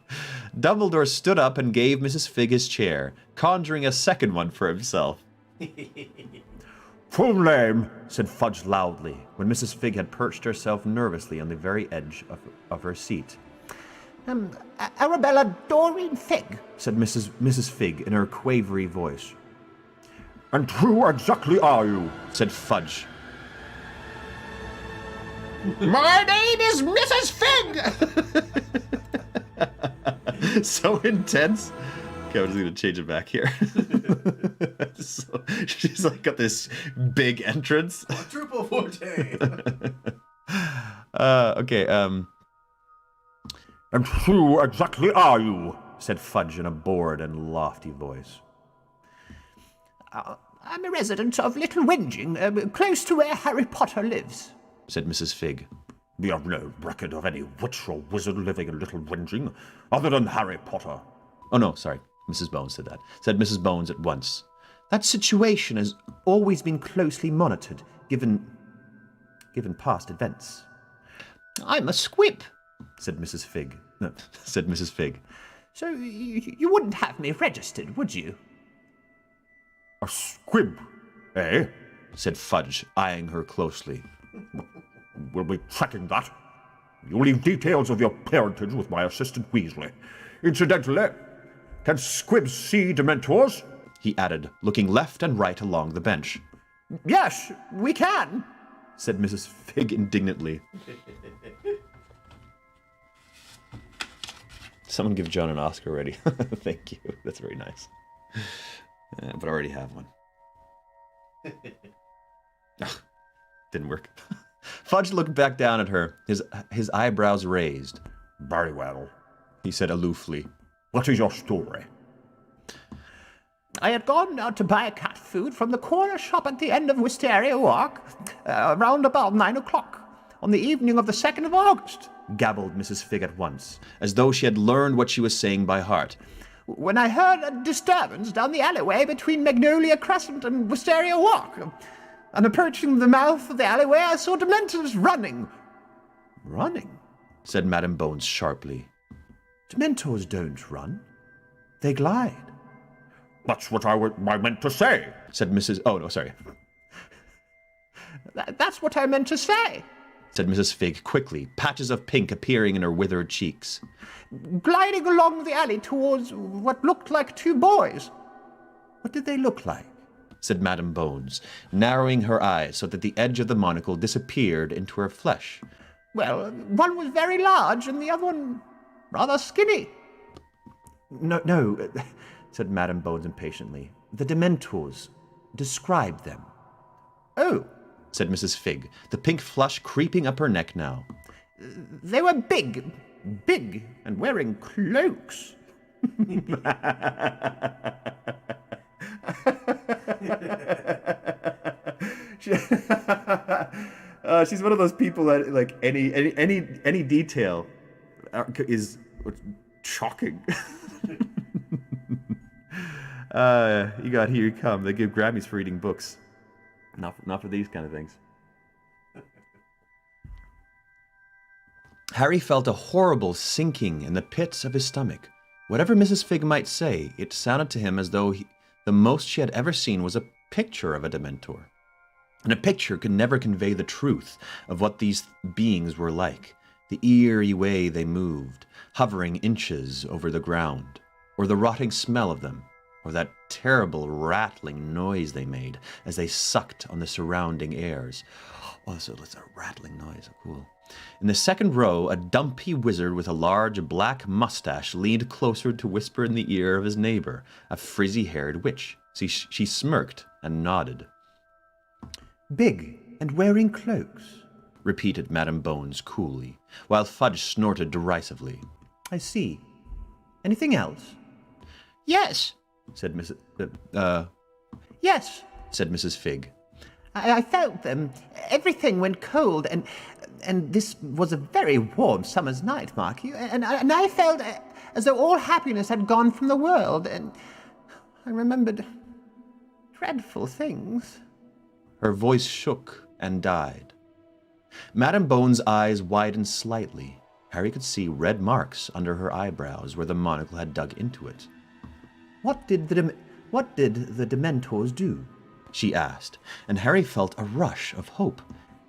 Dumbledore stood up and gave Mrs. Fig his chair, conjuring a second one for himself. Full name, said Fudge loudly, when Mrs. Fig had perched herself nervously on the very edge of her seat. Arabella Doreen Fig, said Mrs. Fig in her quavery voice. And who exactly are you? Said Fudge. My name is Mrs. Fig! So intense. Okay, I'm just gonna change it back here. So, she's like got this big entrance. Triple forte. Okay, And who exactly are you? said Fudge in a bored and lofty voice. I'm a resident of Little Whinging, close to where Harry Potter lives, said Mrs. Fig. We have no record of any witch or wizard living in Little Whinging, other than Harry Potter. Oh no, sorry. Mrs. Bones said that. Said Mrs. Bones at once. That situation has always been closely monitored, given past events. I'm a squib, said Mrs. Fig. No, said Mrs. Fig. so you wouldn't have me registered, would you? A squib, eh? Said Fudge, eyeing her closely. We'll be checking that. You'll leave details of your parentage with my assistant Weasley. Incidentally, can squibs see Dementors? He added, looking left and right along the bench. Yes, we can, said Mrs. Fig indignantly. Someone give John an Oscar already. Thank you. That's very nice. But I already have one. Ugh, didn't work. Fudge looked back down at her, his eyebrows raised. Very well, he said aloofly. What is your story? I had gone out to buy cat food from the corner shop at the end of Wisteria Walk, around about 9 o'clock, on the evening of the 2nd of August, gabbled Mrs. Fig at once, as though she had learned what she was saying by heart. When I heard a disturbance down the alleyway between Magnolia Crescent and Wisteria Walk. On approaching the mouth of the alleyway, I saw Dementors running. Running? Said Madame Bones sharply. Dementors don't run. They glide. That's what I meant to say, said Mrs. Oh, no, sorry. That's what I meant to say, said Mrs. Fig quickly, patches of pink appearing in her withered cheeks. Gliding along the alley towards what looked like two boys. What did they look like? Said Madame Bones, narrowing her eyes so that the edge of the monocle disappeared into her flesh. Well, one was very large and the other one rather skinny. No, said Madame Bones impatiently. The Dementors. Describe them. Oh, said Mrs. Fig, the pink flush creeping up her neck now. They were big, and wearing cloaks. She's one of those people that like any detail is shocking. You got Here You Come. They give Grammys for reading books, not for these kind of things. Harry felt a horrible sinking in the pits of his stomach. Whatever Mrs. Fig might say, it sounded to him as though the most she had ever seen was a picture of a Dementor. And a picture could never convey the truth of what these beings were like, the eerie way they moved, hovering inches over the ground, or the rotting smell of them, or that terrible rattling noise they made as they sucked on the surrounding airs. Oh, so it's a rattling noise. Cool. In the second row, a dumpy wizard with a large black mustache leaned closer to whisper in the ear of his neighbor, a frizzy-haired witch. She smirked and nodded. Big and wearing cloaks, repeated Madame Bones coolly, while Fudge snorted derisively. I see. Anything else? Yes, Said Mrs. Yes, said Mrs. Fig. I felt them. Everything went cold, and this was a very warm summer's night, mark you, and I felt as though all happiness had gone from the world, and I remembered dreadful things. Her voice shook and died. Madame Bone's eyes widened slightly. Harry could see red marks under her eyebrows where the monocle had dug into it. What did the Dementors do? She asked, and Harry felt a rush of hope.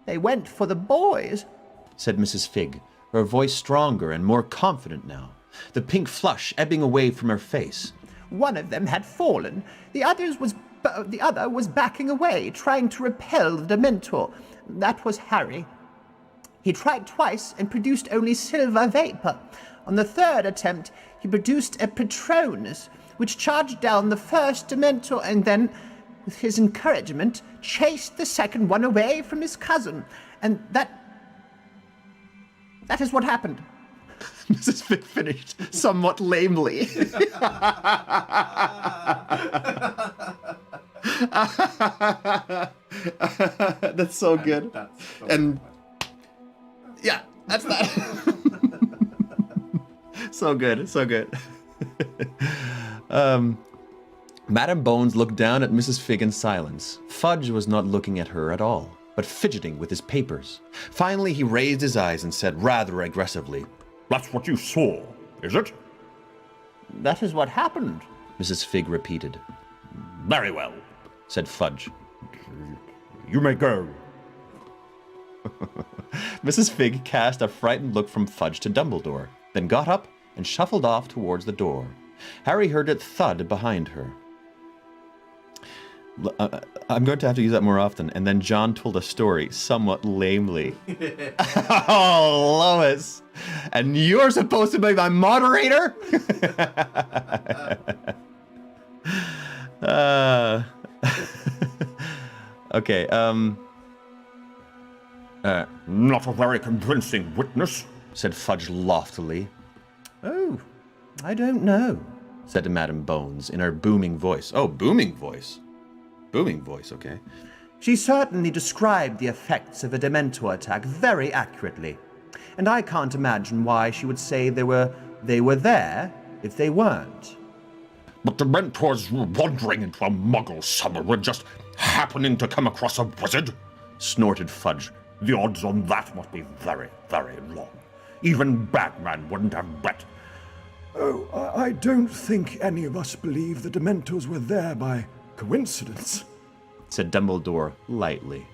They went for the boys, said Mrs. Figg, her voice stronger and more confident now, the pink flush ebbing away from her face. One of them had fallen. The other was backing away, trying to repel the Dementor. That was Harry. He tried twice and produced only silver vapor. On the third attempt, he produced a Patronus, which charged down the first Dementor and then, with his encouragement, chased the second one away from his cousin. And that is what happened. Mrs. Figg finished somewhat lamely. That's so good. And yeah, that's that. So good, so good. Madame Bones looked down at Mrs. Figg in silence. Fudge was not looking at her at all, but fidgeting with his papers. Finally, he raised his eyes and said rather aggressively, That's what you saw, is it? That is what happened, Mrs. Figg repeated. Very well, said Fudge. You may go. Mrs. Figg cast a frightened look from Fudge to Dumbledore, then got up and shuffled off towards the door. Harry heard it thud behind her. I'm going to have to use that more often. And then John told a story, somewhat lamely. Oh, Lois. And you're supposed to be my moderator? Okay, Not a very convincing witness, said Fudge loftily. Oh, I don't know, said Madame Bones in her booming voice. Oh, booming voice. Booming voice, okay. She certainly described the effects of a Dementor attack very accurately, and I can't imagine why she would say they were there if they weren't. But Dementors wandering into a Muggle summer and just happening to come across a wizard? Snorted Fudge. The odds on that must be very, very long. Even Bagman wouldn't have bet. Oh, I don't think any of us believe the Dementors were there by coincidence, said Dumbledore lightly.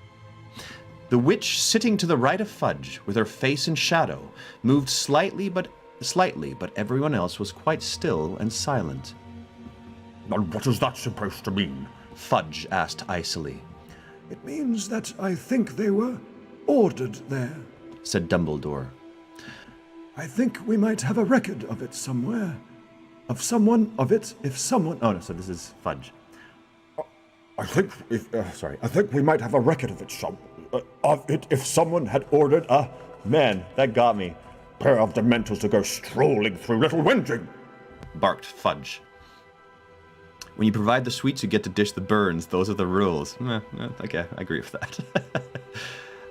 The witch sitting to the right of Fudge, with her face in shadow, moved slightly, but everyone else was quite still and silent. And what is that supposed to mean? Fudge asked icily. It means that I think they were ordered there, said Dumbledore. I think we might have a record of it somewhere. If someone... Oh, no, so this is Fudge. I think we might have a record of it if someone had ordered a Man, that got me. pair of Dementors to go strolling through Little Whinging, barked Fudge. When you provide the sweets, you get to dish the burns. Those are the rules. Okay, I agree with that.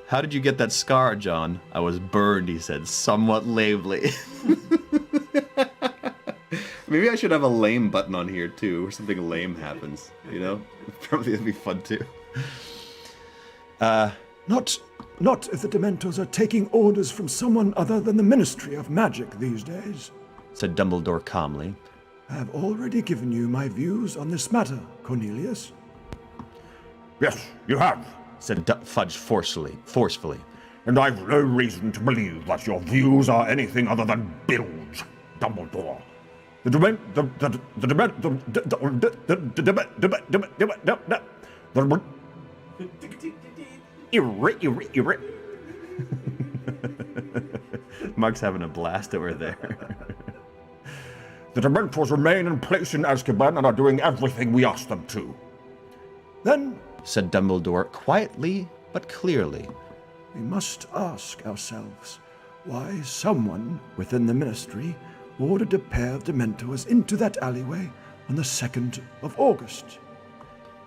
How did you get that scar, John? I was burned, he said, somewhat lamely. Maybe I should have a lame button on here, too, where something lame happens, you know? Probably it'd be fun, too. Not if the Dementors are taking orders from someone other than the Ministry of Magic these days, said Dumbledore calmly. I have already given you my views on this matter, Cornelius. Yes, you have, said Fudge forcefully. And I've no reason to believe that your views are anything other than bilge, Dumbledore. Mark's having a blast over there. The Dementors remain in place in Azkaban and are doing everything we ask them to. Then, said Dumbledore quietly but clearly, we must ask ourselves why someone within the Ministry ordered a pair of Dementors into that alleyway on the 2nd of August.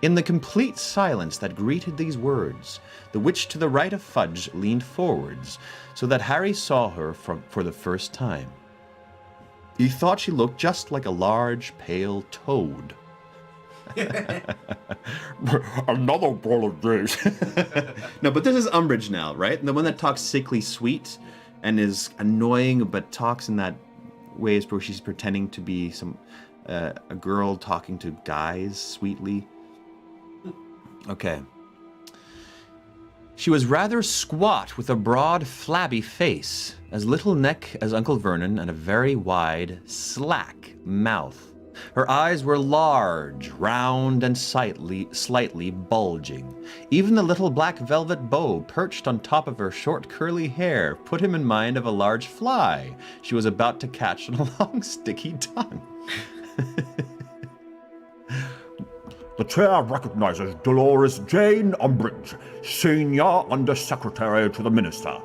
In the complete silence that greeted these words, the witch to the right of Fudge leaned forwards so that Harry saw her for the first time. He thought she looked just like a large, pale toad. Another bowl of days. No, but this is Umbridge now, right? And the one that talks sickly sweet and is annoying, but talks in that way where she's pretending to be a girl talking to guys sweetly. Okay. She was rather squat with a broad, flabby face, as little neck as Uncle Vernon, and a very wide, slack mouth. Her eyes were large, round, and slightly bulging. Even the little black velvet bow perched on top of her short curly hair put him in mind of a large fly she was about to catch on a long sticky tongue. The chair recognizes Dolores Jane Umbridge, Senior Under-Secretary to the Minister,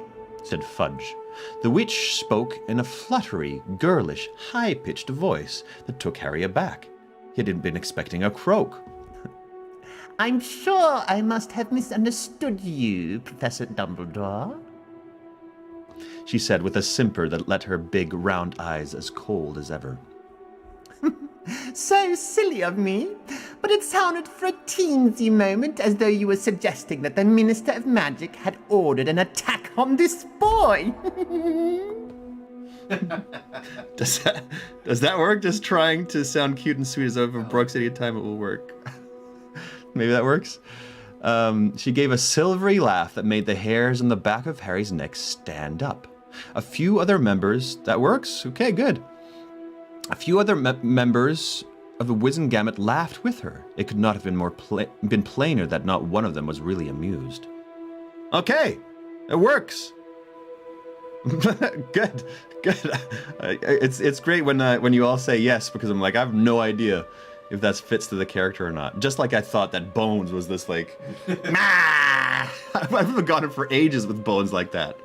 said Fudge. The witch spoke in a fluttery, girlish, high-pitched voice that took Harry aback. He hadn't been expecting a croak. I'm sure I must have misunderstood you, Professor Dumbledore, she said with a simper that left her big, round eyes as cold as ever. So silly of me, but it sounded for a teensy moment as though you were suggesting that the Minister of Magic had ordered an attack on this boy. Does that work? Just trying to sound cute and sweet as over Brooks any time it will work. Maybe that works. She gave a silvery laugh that made the hairs on the back of Harry's neck stand up. A few other members... That works? Okay, good. A few other members of the Wizengamot laughed with her. It could not have been been plainer that not one of them was really amused. Okay, it works. Good. It's great when you all say yes, because I'm like, I have no idea if that fits to the character or not. Just like I thought that Bones was this like, I've forgotten for ages with Bones like that.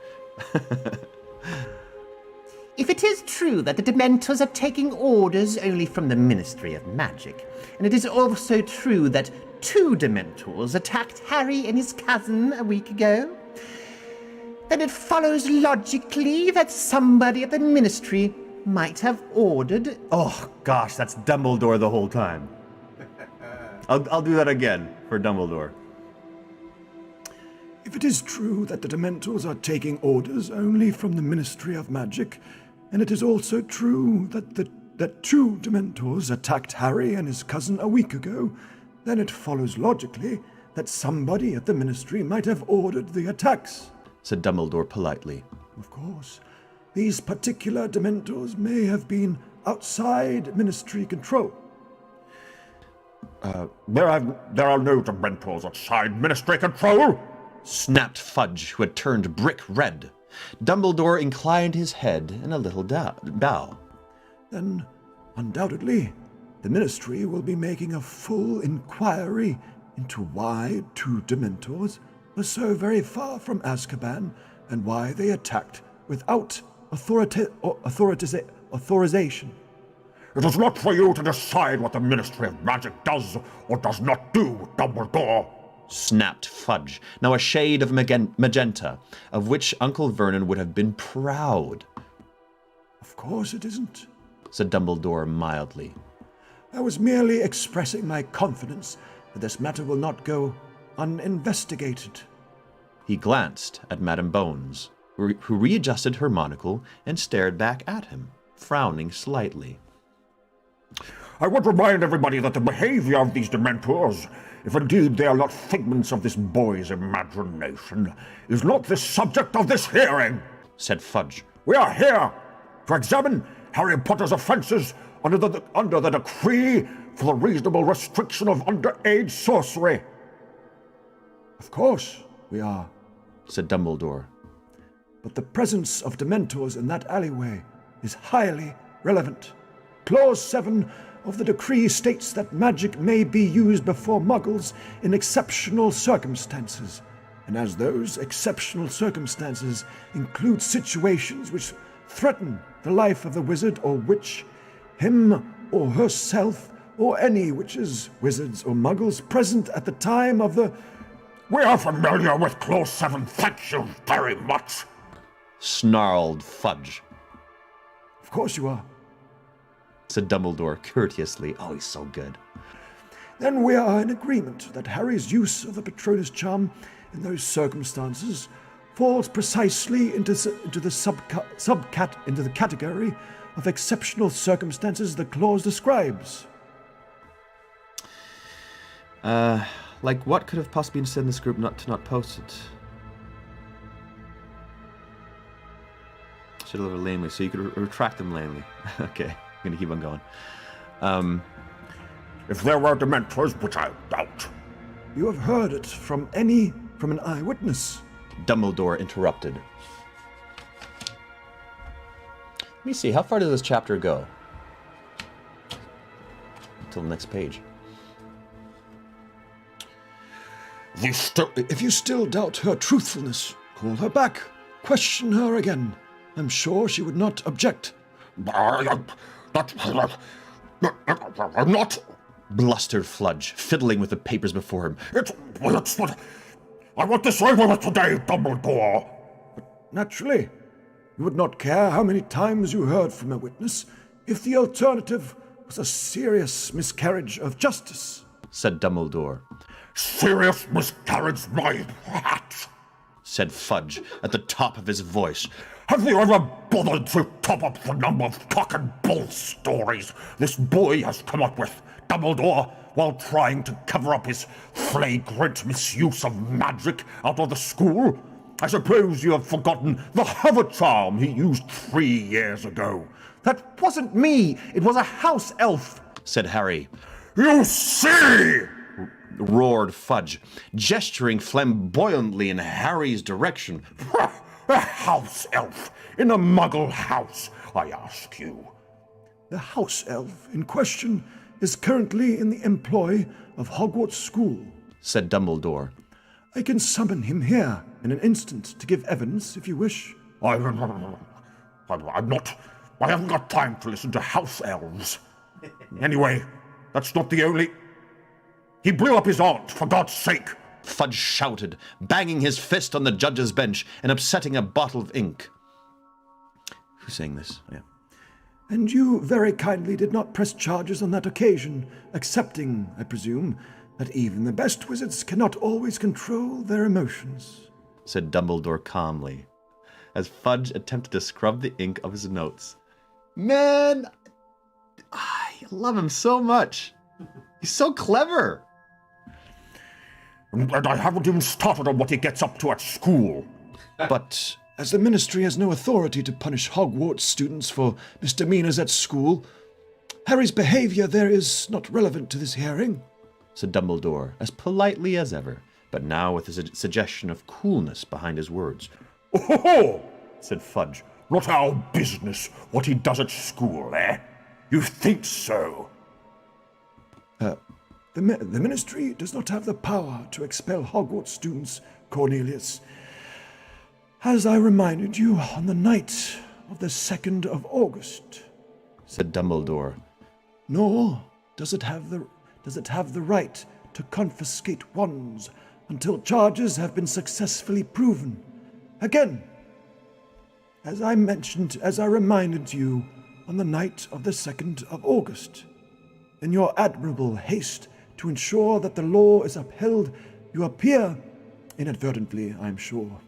If it is true that the Dementors are taking orders only from the Ministry of Magic, and it is also true that 2 Dementors attacked Harry and his cousin a week ago, then it follows logically that somebody at the Ministry might have ordered... Oh gosh, that's Dumbledore the whole time. I'll do that again for Dumbledore. If it is true that the Dementors are taking orders only from the Ministry of Magic, and it is also true that 2 Dementors attacked Harry and his cousin a week ago, then it follows logically that somebody at the Ministry might have ordered the attacks, said Dumbledore politely. Of course, these particular Dementors may have been outside Ministry control. There are no Dementors outside Ministry control, snapped Fudge, who had turned brick red. Dumbledore inclined his head in a little bow. Then, undoubtedly, the Ministry will be making a full inquiry into why 2 Dementors were so very far from Azkaban and why they attacked without authorization. It is not for you to decide what the Ministry of Magic does or does not do, Dumbledore, snapped Fudge, now a shade of magenta, of which Uncle Vernon would have been proud. Of course it isn't, said Dumbledore mildly. I was merely expressing my confidence that this matter will not go uninvestigated. He glanced at Madame Bones, who readjusted her monocle and stared back at him, frowning slightly. I would remind everybody that the behavior of these Dementors, if indeed they are not figments of this boy's imagination, is not the subject of this hearing, said Fudge. We are here to examine Harry Potter's offenses under the decree for the reasonable restriction of underage sorcery. Of course we are, said Dumbledore. But the presence of Dementors in that alleyway is highly relevant. Clause 7 of the decree states that magic may be used before Muggles in exceptional circumstances, and as those exceptional circumstances include situations which threaten the life of the wizard or witch, him or herself, or any witches, wizards, or Muggles present at the time of the... We are familiar with Clause 7, thank you very much, snarled Fudge. Of course you are, said Dumbledore courteously. Oh, he's so good. then we are in agreement that Harry's use of the Patronus charm in those circumstances falls precisely into the category of exceptional circumstances the clause describes. Like what could have possibly said in this group to not post it? Should have lamely, so you could retract them lamely. Okay, I'm gonna keep on going. If there were Dementors, which I doubt. You have heard it from an eyewitness. Dumbledore interrupted. Let me see, how far does this chapter go? Until the next page. If you still doubt her truthfulness, call her back. Question her again. I'm sure she would not object. I'm not. Blustered Fludge, fiddling with the papers before him. It's what I want this over with today, Dumbledore. Naturally, you would not care how many times you heard from a witness if the alternative was a serious miscarriage of justice, said Dumbledore. Serious miscarriage, my hat, said Fudge at the top of his voice. Have you ever bothered to top up the number of cock and bull stories this boy has come up with, Dumbledore, while trying to cover up his flagrant misuse of magic out of the school? I suppose you have forgotten the hover charm he used 3 years ago. That wasn't me. It was a house elf, said Harry. You see! Roared Fudge, gesturing flamboyantly in Harry's direction. A house elf in a muggle house, I ask you. The house elf in question is currently in the employ of Hogwarts School, said Dumbledore. I can summon him here in an instant to give evidence if you wish. I'm not. I haven't got time to listen to house elves. Anyway, that's not the only. He blew up his aunt, for God's sake. Fudge shouted, banging his fist on the judge's bench and upsetting a bottle of ink. Who's saying this? Yeah. And you very kindly did not press charges on that occasion, accepting, I presume, that even the best wizards cannot always control their emotions, said Dumbledore calmly, as Fudge attempted to scrub the ink of his notes. Man, I love him so much. He's so clever. And I haven't even started on what he gets up to at school. But as the Ministry has no authority to punish Hogwarts students for misdemeanors at school, Harry's behavior there is not relevant to this hearing, said Dumbledore, as politely as ever, but now with a suggestion of coolness behind his words. Oh, said Fudge. Not our business what he does at school, eh? You think so? The Ministry does not have the power to expel Hogwarts students, Cornelius. As I reminded you on the night of the 2nd of August, said Dumbledore. Nor does it have the right to confiscate wands until charges have been successfully proven. Again, as I reminded you on the night of the 2nd of August, in your admirable haste to ensure that the law is upheld, you appear, inadvertently, I am sure,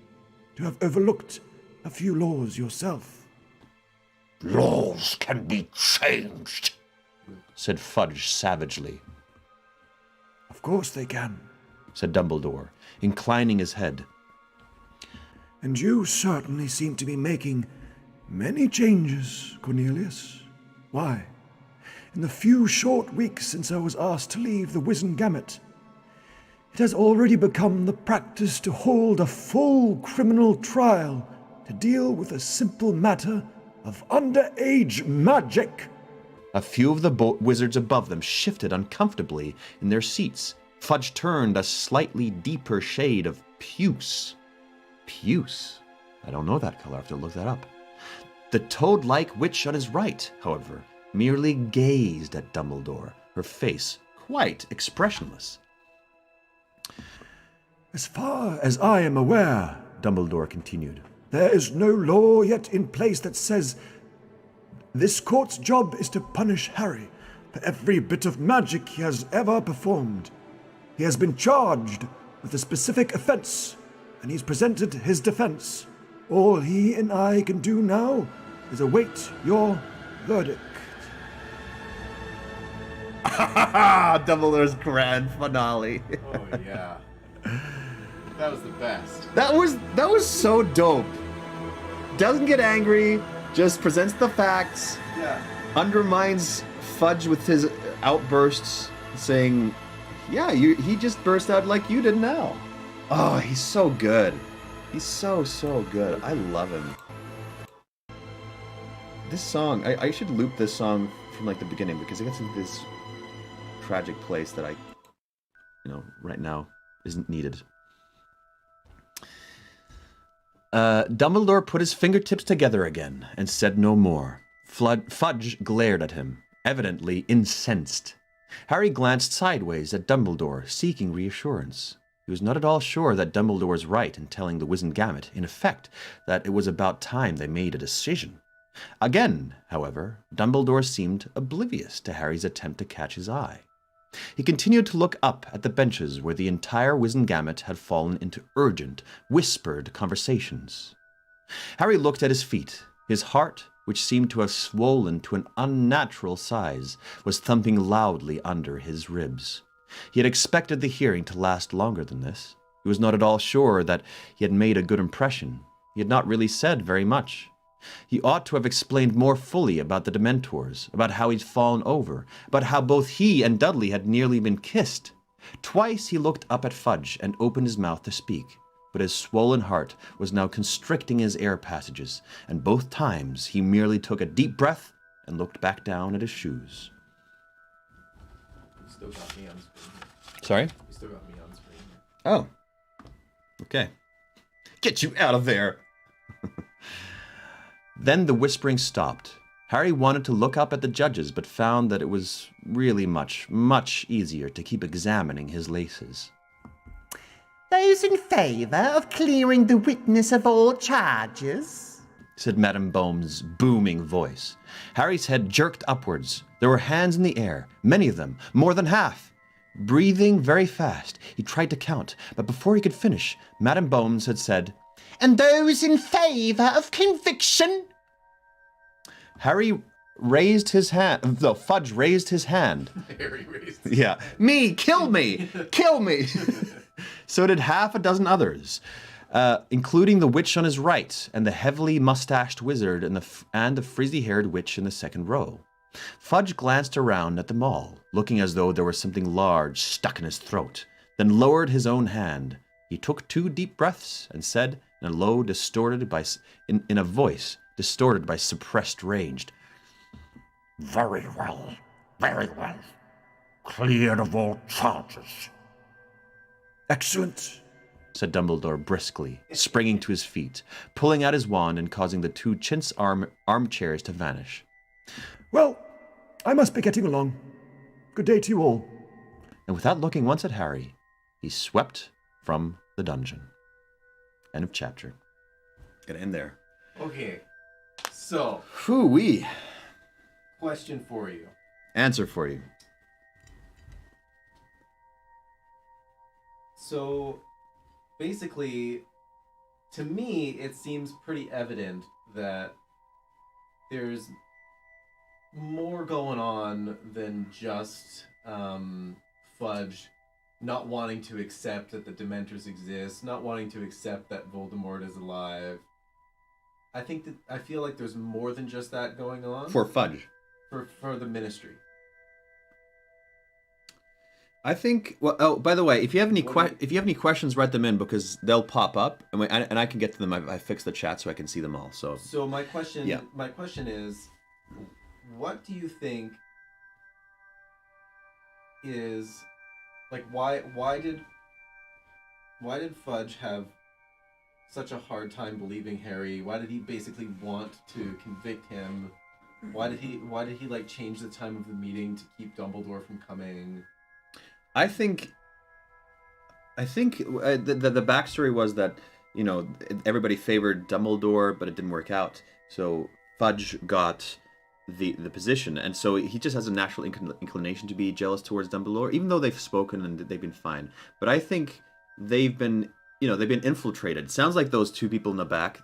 to have overlooked a few laws yourself. Laws can be changed, said Fudge savagely. Of course they can, said Dumbledore, inclining his head. And you certainly seem to be making many changes, Cornelius. Why? In the few short weeks since I was asked to leave the Wizengamot, it has already become the practice to hold a full criminal trial to deal with a simple matter of underage magic. A few of the wizards above them shifted uncomfortably in their seats. Fudge turned a slightly deeper shade of puce. Puce? I don't know that color. I have to look that up. The toad-like witch on his right, however, merely gazed at Dumbledore, her face quite expressionless. As far as I am aware, Dumbledore continued, there is no law yet in place that says this court's job is to punish Harry, for every bit of magic he has ever performed. He has been charged with a specific offense, and he's presented his defense. All he and I can do now is await your verdict. Dumbledore's grand finale. Oh yeah. That was the best. That was so dope. Doesn't get angry, just presents the facts, Yeah. undermines Fudge with his outbursts, saying, "Yeah, he just burst out like you did now." Oh, he's so good. He's so good. I love him. This song, I should loop this song from like the beginning because it gets into this tragic place that right now isn't needed. Dumbledore put his fingertips together again and said no more. Fudge glared at him, evidently incensed. Harry glanced sideways at Dumbledore, seeking reassurance. He was not at all sure that Dumbledore was right in telling the Wizengamot, in effect, that it was about time they made a decision. Again, however, Dumbledore seemed oblivious to Harry's attempt to catch his eye. He continued to look up at the benches where the entire Wizengamot had fallen into urgent, whispered conversations. Harry looked at his feet. His heart, which seemed to have swollen to an unnatural size, was thumping loudly under his ribs. He had expected the hearing to last longer than this. He was not at all sure that he had made a good impression. He had not really said very much. He ought to have explained more fully about the Dementors, about how he'd fallen over, about how both he and Dudley had nearly been kissed. Twice he looked up at Fudge and opened his mouth to speak, but his swollen heart was now constricting his air passages, and both times he merely took a deep breath and looked back down at his shoes. You still got me on screen. Sorry? You still got me on screen. Oh. Okay. Get you out of there! Then the whispering stopped. Harry wanted to look up at the judges, but found that it was really much, much easier to keep examining his laces. Those in favour of clearing the witness of all charges? Said Madame Bohm's booming voice. Harry's head jerked upwards. There were hands in the air, many of them, more than half. Breathing very fast, he tried to count, but before he could finish, Madame Bohms had said, And those in favour of conviction? Harry raised his hand. No, Fudge raised his hand. Harry raised. Yeah. Me! Kill me! Kill me! So did half a dozen others, including the witch on his right and the heavily mustached wizard and the frizzy-haired witch in the second row. Fudge glanced around at them all, looking as though there was something large stuck in his throat, then lowered his own hand. He took 2 deep breaths and said, in a low, in a voice distorted by suppressed rage, Very well, very well. Cleared of all charges. Excellent. said Dumbledore briskly, springing to his feet, pulling out his wand and causing the 2 chintz armchairs to vanish. Well, I must be getting along. Good day to you all. And without looking once at Harry, he swept from the dungeon. End of chapter. Gotta end there. Okay. So, Hoo-wee. question for you. Answer for you. So, basically, to me, it seems pretty evident that there's more going on than just Fudge not wanting to accept that the Dementors exist, not wanting to accept that Voldemort is alive. I feel like there's more than just that going on For Fudge. for the Ministry. I think. Well, oh, by the way, if you have any What do you- if you have any questions, write them in because they'll pop up, and I can get to them. I fixed the chat so I can see them all. So So my question Yeah. is, what do you think is like why did Fudge have such a hard time believing Harry? Why did he basically want to convict him? Why did he like change the time of the meeting to keep Dumbledore from coming? I think the backstory was that everybody favored Dumbledore, but it didn't work out. So Fudge got the position, and so he just has a natural inclination to be jealous towards Dumbledore, even though they've spoken and they've been fine. But I think they've been infiltrated. Sounds like those two people in the back.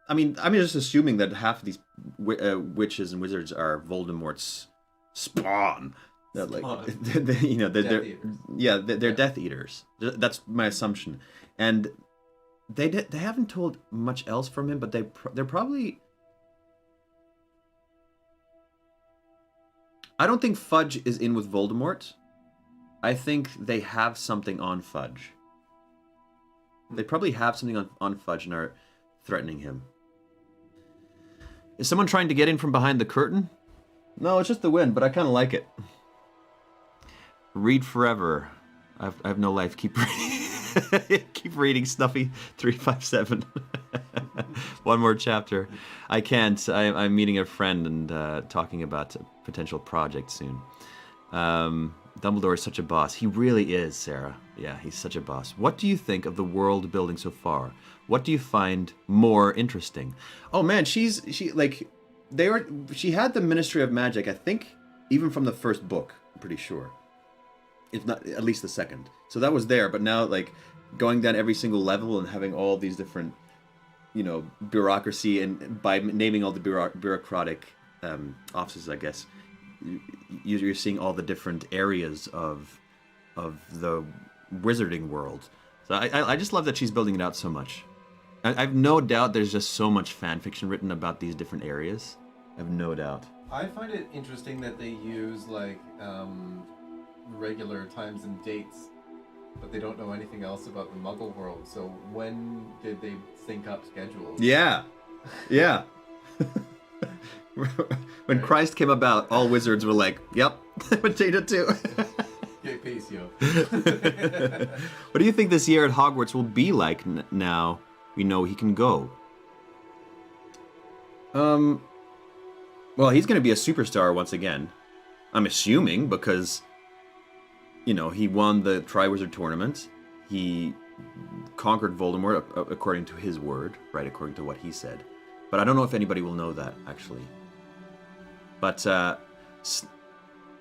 I mean, I'm just assuming that half of these witches and wizards are Voldemort's spawn. That like, they're Death Eaters. That's my assumption, and they haven't told much else from him, but they're probably. I don't think Fudge is in with Voldemort. I think they have something on Fudge. They probably have something on Fudge and are threatening him. Is someone trying to get in from behind the curtain? No, it's just the wind, but I kind of like it. Read forever. I have no life. Keep reading. Keep reading, Snuffy 357. One more chapter. I can't. I'm meeting a friend and talking about a potential project soon. Dumbledore is such a boss. He really is, Sarah. Yeah, he's such a boss. What do you think of the world building so far? What do you find more interesting? Oh man, she had the Ministry of Magic, I think, even from the first book, I'm pretty sure. If not, at least the second. So that was there, but now, like, going down every single level and having all these different, bureaucracy, and by naming all the bureaucratic offices, I guess, you're seeing all the different areas of the wizarding world. So I just love that she's building it out so much. I've no doubt there's just so much fan fiction written about these different areas. I have no doubt. I find it interesting that they use regular times and dates, but they don't know anything else about the Muggle world. So when did they sync up schedules? Yeah. When Christ came about, all wizards were like, "Yep, potato too." Get peace, yo. What do you think this year at Hogwarts will be like now we know he can go? Well, he's going to be a superstar once again. I'm assuming because, he won the Triwizard Tournament. He conquered Voldemort according to his word, right? According to what he said. But I don't know if anybody will know that, actually. But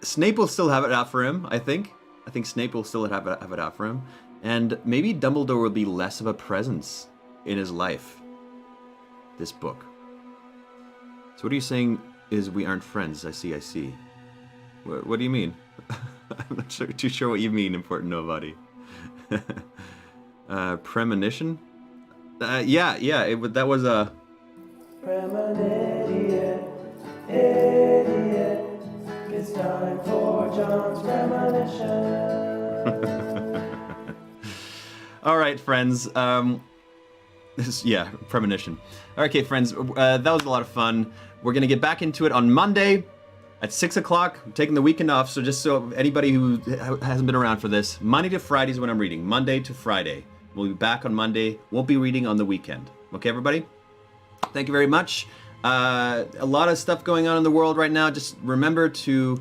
Snape will still have it out for him, I think. I think Snape will still have it out for him. And maybe Dumbledore will be less of a presence in his life. This book. So what are you saying is we aren't friends? I see. What do you mean? I'm not too sure what you mean, important nobody. Premonition? That was a... Premonition, idiot. It's time for John's premonition. All right, friends. Premonition. Okay, friends. That was a lot of fun. We're gonna get back into it on Monday at 6 o'clock. I'm taking the weekend off, so just so anybody who hasn't been around for this, Monday to Friday is when I'm reading. Monday to Friday. We'll be back on Monday. Won't be reading on the weekend. Okay, everybody? Thank you very much. A lot of stuff going on in the world right now. Just remember to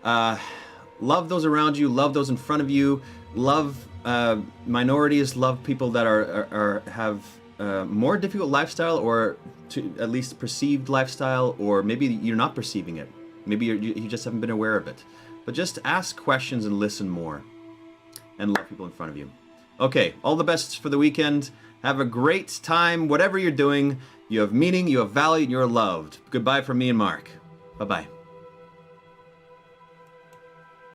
love those around you, love those in front of you, love minorities, love people that have more difficult lifestyle, or to at least perceived lifestyle, or maybe you're not perceiving it. Maybe you just haven't been aware of it. But just ask questions and listen more, and love people in front of you. Okay, all the best for the weekend. Have a great time, whatever you're doing. You have meaning, you have value, and you're loved. Goodbye from me and Mark. Bye-bye.